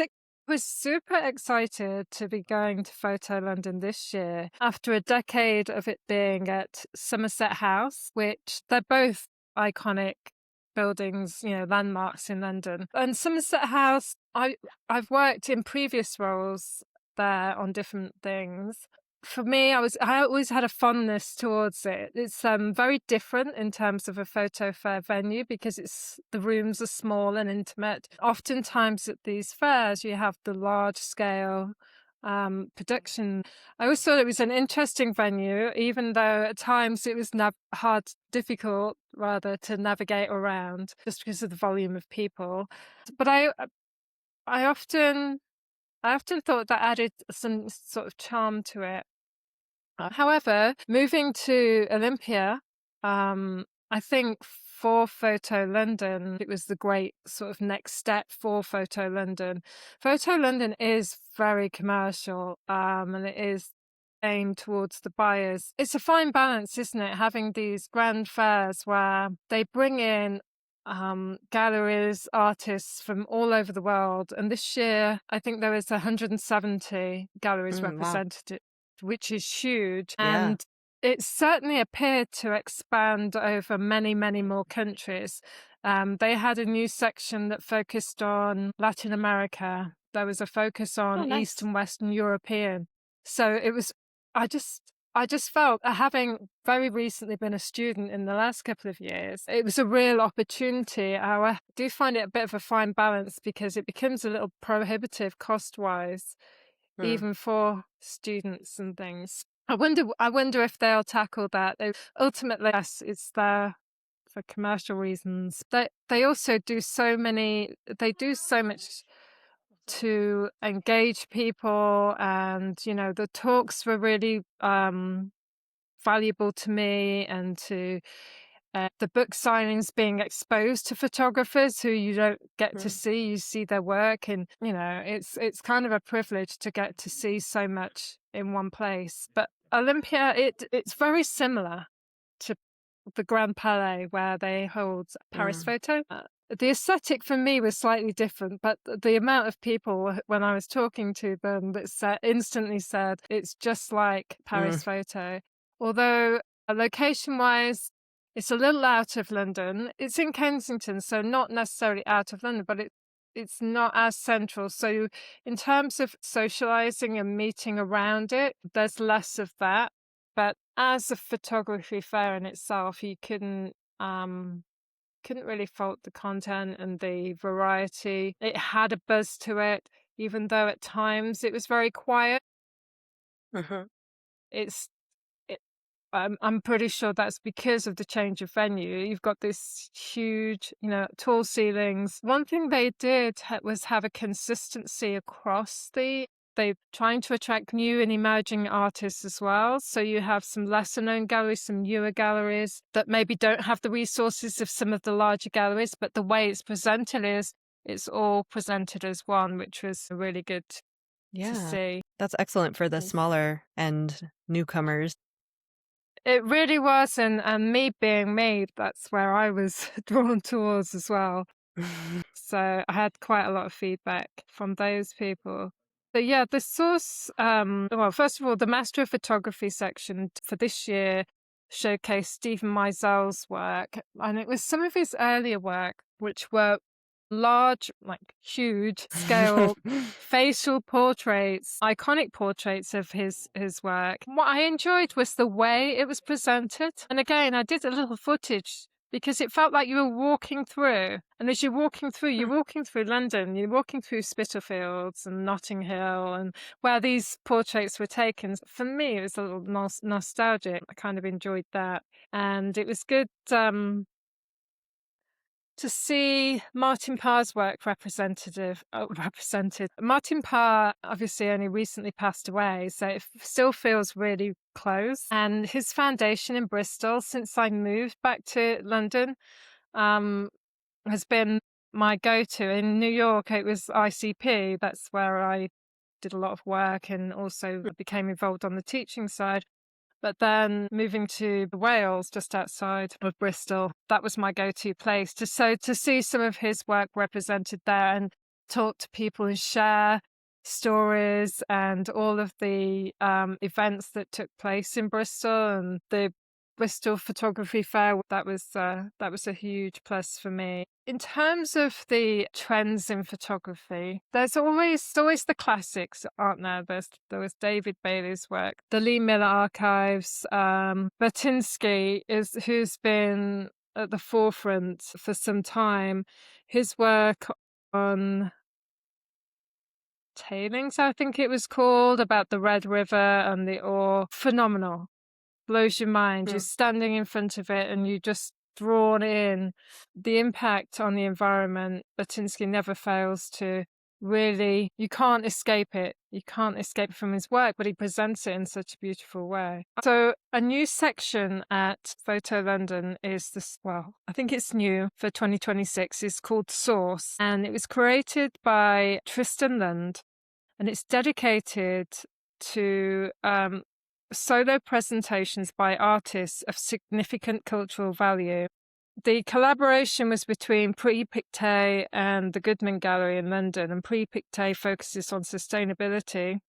was super excited to be going to Photo London this year after a decade of it being at Somerset House, which they're both iconic buildings, landmarks in London. And Somerset House, I've worked in previous roles there on different things. For me, I always had a fondness towards it. It's very different in terms of a photo fair venue because the rooms are small and intimate. Oftentimes at these fairs, you have the large scale production. I always thought it was an interesting venue, even though at times it was difficult rather to navigate around just because of the volume of people. But I often thought that added some sort of charm to it. However, moving to Olympia, I think for Photo London, it was the great sort of next step for Photo London. Photo London is very commercial, and it is aimed towards the buyers. It's a fine balance, isn't it? Having these grand fairs where they bring in galleries, artists from all over the world. And this year, I think there was 170 galleries Wow. represented, which is huge. Yeah. And it certainly appeared to expand over many, many more countries. They had a new section that focused on Latin America. There was a focus on nice. East and Western European. So it was, I just felt, having very recently been a student in the last couple of years, it was a real opportunity. I do find it a bit of a fine balance because it becomes a little prohibitive cost-wise, even for students and things. I wonder if they'll tackle that. Ultimately, yes, it's there for commercial reasons. They also do so much to engage people, and the talks were really valuable to me, and to the book signings being exposed to photographers who you don't get to see. You see their work, and it's kind of a privilege to get to see so much in one place. But Olympia, it's very similar to the Grand Palais where they hold Paris Photo. The aesthetic for me was slightly different, but the amount of people when I was talking to them that instantly said it's just like Paris Photo. Although location-wise, it's a little out of London. It's in Kensington, so not necessarily out of London, but it's not as central. So in terms of socializing and meeting around it, there's less of that. But as a photography fair in itself, you couldn't really fault the content and the variety. It had a buzz to it, even though at times it was very quiet. I'm pretty sure that's because of the change of venue. You've got this huge, tall ceilings. One thing they did was have a consistency across they're trying to attract new and emerging artists as well. So you have some lesser known galleries, some newer galleries that maybe don't have the resources of some of the larger galleries, but the way it's presented it's all presented as one, which was really good to see. That's excellent for the smaller and newcomers. It really was, and me being me, that's where I was drawn towards as well. So I had quite a lot of feedback from those people. So yeah, the source, well, first of all, the Master of Photography section for this year showcased Stephen Meisel's work, and it was some of his earlier work, which were large, like huge scale facial portraits, iconic portraits of his work. What I enjoyed was the way it was presented. And again, I did a little footage because it felt like you were walking through. And as you're walking through London, you're walking through Spitalfields and Notting Hill, and where these portraits were taken. For me, it was a little nostalgic. I kind of enjoyed that. And it was good to see Martin Parr's work represented. Martin Parr obviously only recently passed away, so it still feels really close. And his foundation in Bristol, since I moved back to London, has been my go-to. In New York, it was ICP. That's where I did a lot of work and also became involved on the teaching side. But then moving to Wales, just outside of Bristol, that was my go-to place. To see some of his work represented there and talk to people and share stories and all of the events that took place in Bristol and the Bristol Photography Fair, that was a huge plus for me. In terms of the trends in photography, there's always the classics, aren't there? There was David Bailey's work, the Lee Miller Archives, Batinsky who's been at the forefront for some time. His work on tailings, I think it was called, about the Red River and the ore, phenomenal. Blows your mind. You're standing in front of it and you just drawn in. The impact on the environment, Batinsky never fails to really, you can't escape it. You can't escape from his work, but he presents it in such a beautiful way. So a new section at Photo London is this, well, I think it's new for 2026, is called Source. And it was created by Tristan Lund, and it's dedicated to solo presentations by artists of significant cultural value. The collaboration was between Prix Pictet and the Goodman Gallery in London, and Prix Pictet focuses on sustainability.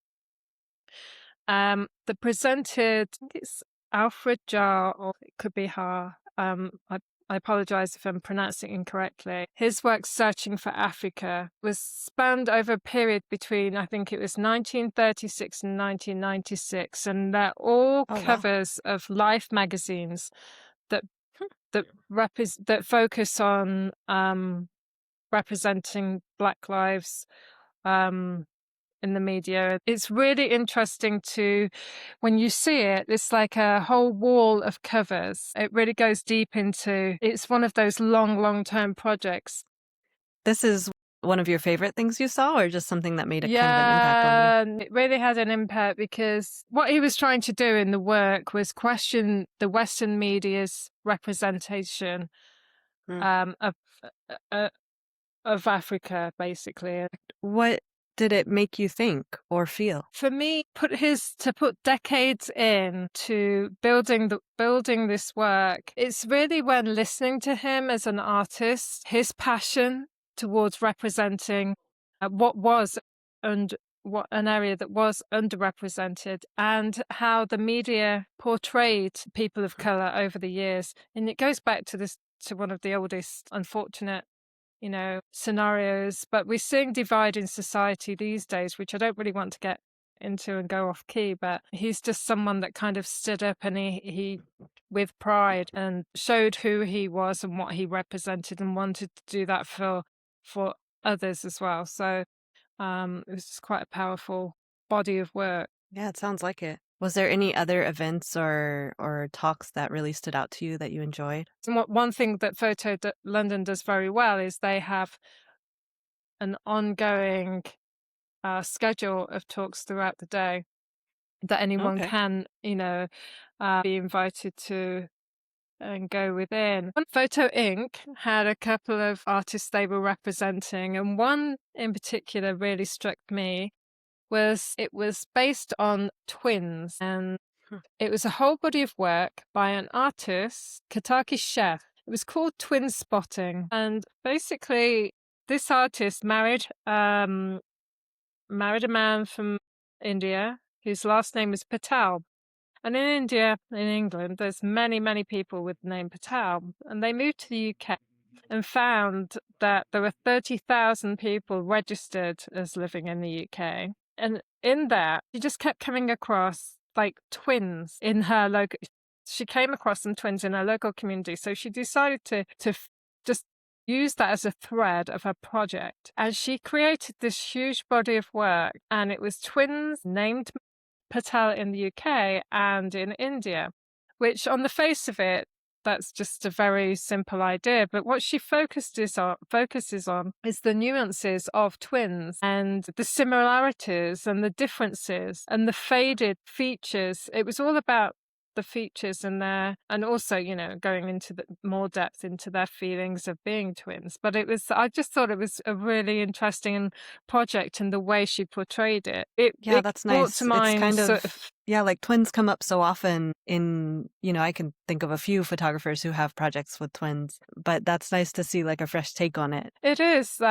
The presented, I think it's Alfred Jar, or it could be Ha. I apologize if I'm pronouncing it incorrectly. His work, Searching for Africa, was spanned over a period between, I think it was 1936 and 1996, and they're all covers of Life magazines that focus on representing Black lives in the media. It's really interesting when you see it, it's like a whole wall of covers. It really goes deep into, it's one of those long-term projects. This is one of your favorite things you saw, or just something that made kind of an impact on you? It really had an impact because what he was trying to do in the work was question the Western media's representation of Africa, basically. What did it make you think or feel? For me, put decades into building this work, it's really when listening to him as an artist, his passion towards representing what was and what an area that was underrepresented, and how the media portrayed people of color over the years. And it goes back to one of the oldest unfortunate scenarios, but we're seeing divide in society these days, which I don't really want to get into and go off key, but he's just someone that kind of stood up and he with pride and showed who he was and what he represented and wanted to do that for others as well. So it was just quite a powerful body of work. Yeah, it sounds like it. Was there any other events or talks that really stood out to you that you enjoyed? One thing that Photo London does very well is they have an ongoing schedule of talks throughout the day that anyone can, be invited to and go within. Photo Inc. had a couple of artists they were representing, and one in particular really struck me. It was based on twins, and it was a whole body of work by an artist, Kataki Chef. It was called Twin Spotting, and basically this artist married a man from India whose last name is Patel. And in India, in England, there's many people with the name Patel, and they moved to the UK and found that there were 30,000 people registered as living in the UK. And in that, she just kept coming across like twins in her local. She came across some twins in her local community, so she decided to just use that as a thread of her project. And she created this huge body of work, and it was twins named Patel in the UK and in India, which on the face of it that's just a very simple idea. But what she focuses on is the nuances of twins and the similarities and the differences and the faded features. It was all about the features and also, going into more depth into their feelings of being twins. But I just thought it was a really interesting project, and the way she portrayed it. Yeah, it that's brought nice. to mind It's kind sort of, yeah, like twins come up so often in, I can think of a few photographers who have projects with twins, but that's nice to see like a fresh take on it. It is.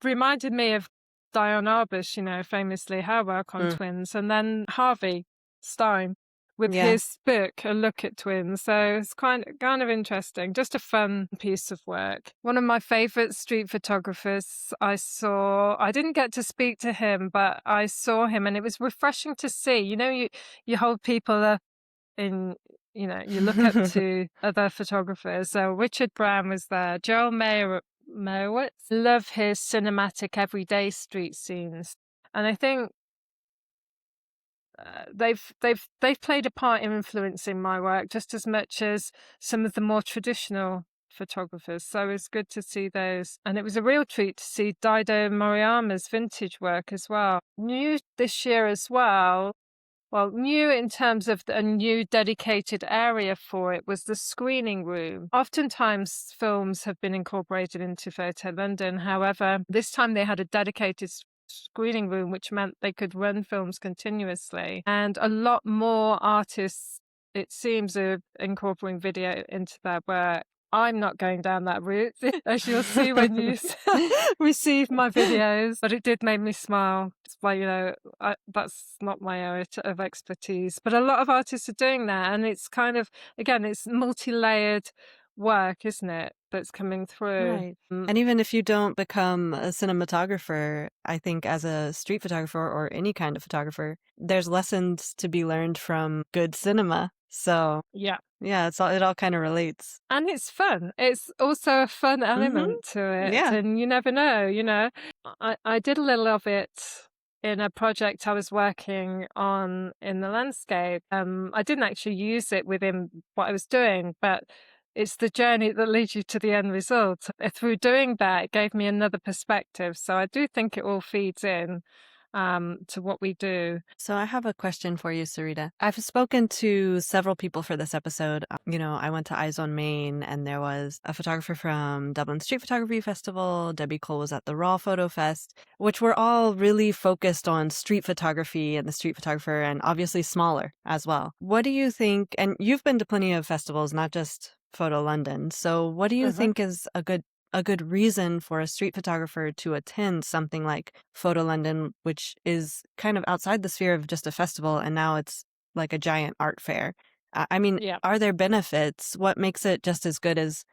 Reminded me of Diane Arbus, famously her work on twins, and then Harvey Stein with Yeah. his book, A Look at Twins. So it's kind of interesting, just a fun piece of work. One of my favorite street photographers I didn't get to speak to him, but I saw him, and it was refreshing to see. You hold people up in, you look up to other photographers. So Richard Brown was there, Joel Meyerowitz. Love his cinematic everyday street scenes, and I think they've played a part in influencing my work just as much as some of the more traditional photographers. So it's good to see those, and it was a real treat to see Dido Moriyama's vintage work as well. New this year as well. Well, new in terms of a new dedicated area for it was the screening room. Oftentimes, films have been incorporated into Photo London. However, this time they had a dedicated screening room, which meant they could run films continuously. And a lot more artists, it seems, are incorporating video into their work. I'm not going down that route, as you'll see when you receive my videos, but it did make me smile. It's like, that's not my area of expertise, but a lot of artists are doing that, and it's kind of, again, it's multi-layered work, isn't it, that's coming through. Right. And even if you don't become a cinematographer, I think as a street photographer or any kind of photographer, there's lessons to be learned from good cinema. So yeah, it all kind of relates. And it's fun. It's also a fun element to it. Yeah. And you never know. I did a little of it in a project I was working on in the landscape. I didn't actually use it within what I was doing, but it's the journey that leads you to the end result. Through doing that, it gave me another perspective. So I do think it all feeds in to what we do. So I have a question for you, Sureita. I've spoken to several people for this episode. I went to Eyes on Main, and there was a photographer from Dublin Street Photography Festival. Debbie Cole was at the Raw Photo Fest, which were all really focused on street photography and the street photographer, and obviously smaller as well. What do you think? And you've been to plenty of festivals, not just Photo London. So what do you think is a good reason for a street photographer to attend something like Photo London, which is kind of outside the sphere of just a festival, and now it's like a giant art fair? Are there benefits? What makes it just as good as,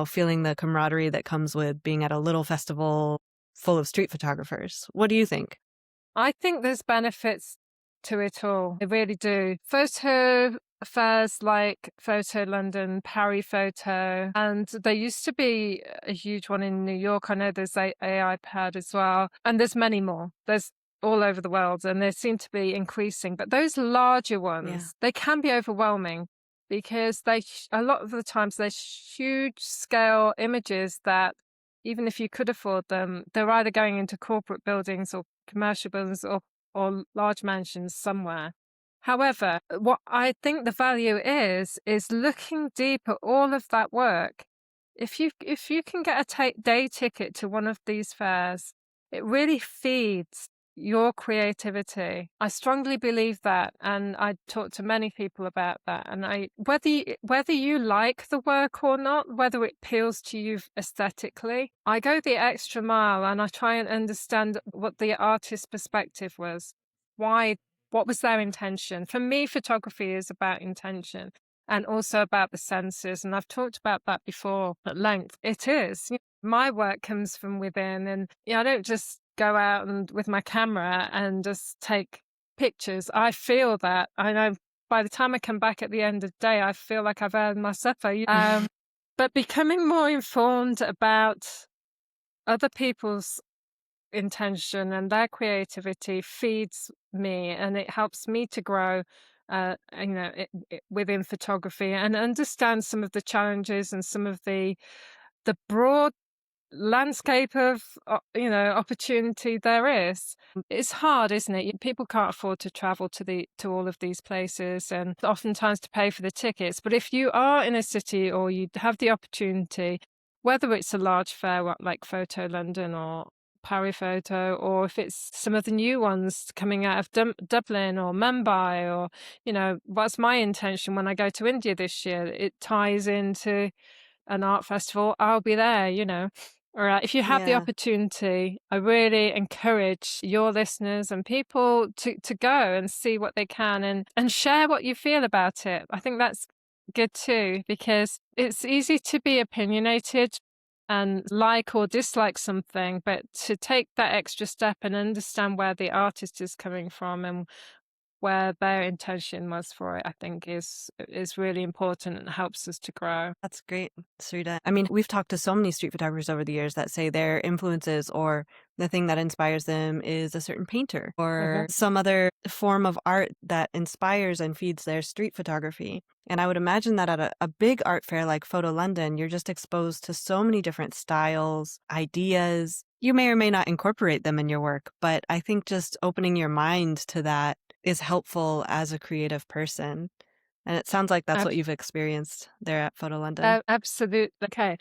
feeling the camaraderie that comes with being at a little festival full of street photographers? What do you think? I think there's benefits to it all. I really do. Photo fairs like Photo London, Paris Photo, and there used to be a huge one in New York. I know there's AI Pad as well, and there's many more. There's all over the world, and they seem to be increasing. But those larger ones, they can be overwhelming because a lot of the times there's huge scale images that even if you could afford them, they're either going into corporate buildings or commercial buildings or large mansions somewhere. However, what I think the value is looking deep at all of that work. If you can get a day ticket to one of these fairs, it really feeds your creativity. I strongly believe that, and I talk to many people about that. And whether you like the work or not, whether it appeals to you aesthetically, I go the extra mile and I try and understand what the artist's perspective was. What was their intention? For me, photography is about intention and also about the senses. And I've talked about that before at length. It is. My work comes from within, and I don't just go out and with my camera and just take pictures. I feel that. I know by the time I come back at the end of the day, I feel like I've earned my supper. But becoming more informed about other people's intention and their creativity feeds me, and it helps me to grow within photography, and understand some of the challenges and some of the broad landscape of opportunity there is. It's hard, isn't it? People can't afford to travel to all of these places, and oftentimes to pay for the tickets. But if you are in a city or you have the opportunity, whether it's a large fair like Photo London or Paris Photo, or if it's some of the new ones coming out of Dublin or Mumbai, or what's my intention when I go to India this year? It ties into an art festival. I'll be there. All right. If you have the opportunity, I really encourage your listeners and people to go and see what they can and share what you feel about it. I think that's good too, because it's easy to be opinionated and like or dislike something, but to take that extra step and understand where the artist is coming from and where their intention was for it, I think is really important and helps us to grow. That's great, Sureita. I mean, we've talked to so many street photographers over the years that say their influences or the thing that inspires them is a certain painter or some other form of art that inspires and feeds their street photography. And I would imagine that at a big art fair like Photo London, you're just exposed to so many different styles, ideas. You may or may not incorporate them in your work, but I think just opening your mind to that is helpful as a creative person. And it sounds like that's what you've experienced there at Photo London. Absolutely. Okay.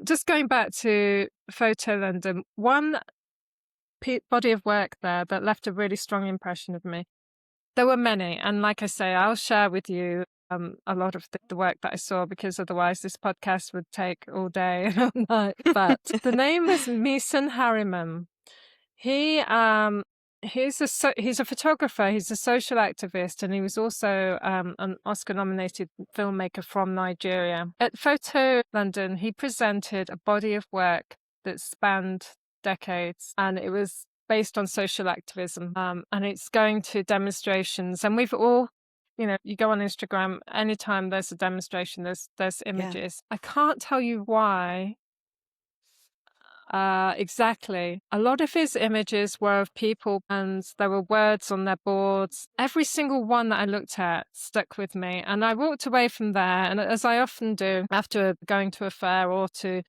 Just going back to Photo London, one body of work there that left a really strong impression of me. There were many. And like I say, I'll share with you a lot of the work that I saw, because otherwise this podcast would take all day and all night. But the name was Meeson Harriman. He's a photographer, he's a social activist, and he was also an Oscar-nominated filmmaker from Nigeria. At Photo London, he presented a body of work that spanned decades, and it was based on social activism, and it's going to demonstrations. And we've all, you go on Instagram, anytime there's a demonstration, there's images. I can't tell you why. Exactly. A lot of his images were of people, and there were words on their boards. Every single one that I looked at stuck with me, and I walked away from there, and as I often do after going to a fair or to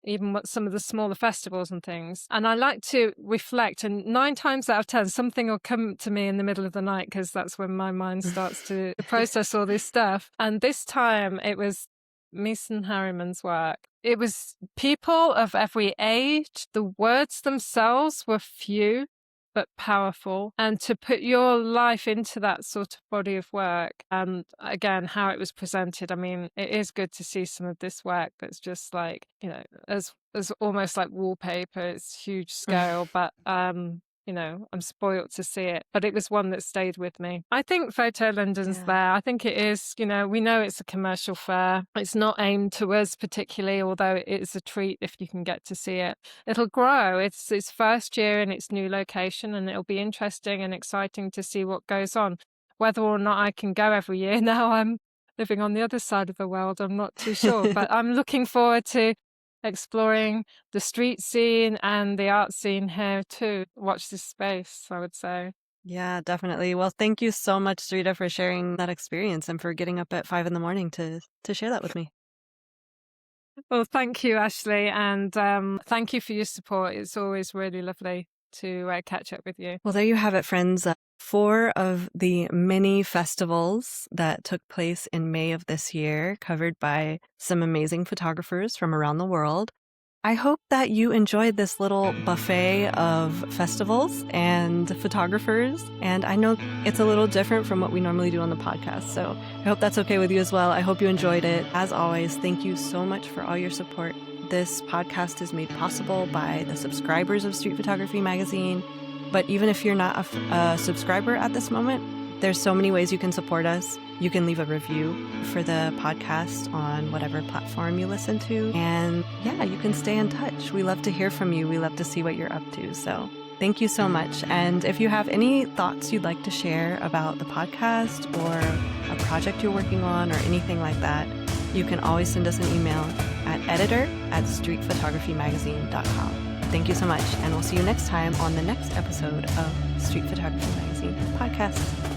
even some of the smaller festivals and things, and I like to reflect, and 9 times out of 10 something will come to me in the middle of the night, because that's when my mind starts to process all this stuff. And this time it was Meeson Harriman's work. It was people of every age. The words themselves were few but powerful, and to put your life into that sort of body of work, and again how it was presented. I mean, it is good to see some of this work that's just like, as almost like wallpaper. It's huge scale, but I'm spoilt to see it, but it was one that stayed with me. I think Photo London's there. I think it is, we know it's a commercial fair. It's not aimed to us particularly, although it is a treat if you can get to see it. It'll grow. It's its first year in its new location, and it'll be interesting and exciting to see what goes on. Whether or not I can go every year now I'm living on the other side of the world, I'm not too sure, but I'm looking forward to exploring the street scene and the art scene here too. Watch this space, I would say. Yeah, definitely. Well, thank you so much, Sureita, for sharing that experience and for getting up at 5 a.m. to share that with me. Well, thank you, Ashley, and thank you for your support. It's always really lovely to catch up with you. Well, there you have it, friends. 4 of the many festivals that took place in May of this year, covered by some amazing photographers from around the world. I hope that you enjoyed this little buffet of festivals and photographers. And I know it's a little different from what we normally do on the podcast, so I hope that's okay with you as well. I hope you enjoyed it. As always, thank you so much for all your support. This podcast is made possible by the subscribers of Street Photography Magazine. But even if you're not a subscriber at this moment, there's so many ways you can support us. You can leave a review for the podcast on whatever platform you listen to. And yeah, you can stay in touch. We love to hear from you. We love to see what you're up to. So thank you so much. And if you have any thoughts you'd like to share about the podcast or a project you're working on or anything like that, you can always send us an email at editor@streetphotographymagazine.com. Thank you so much, and we'll see you next time on the next episode of Street Photography Magazine podcast.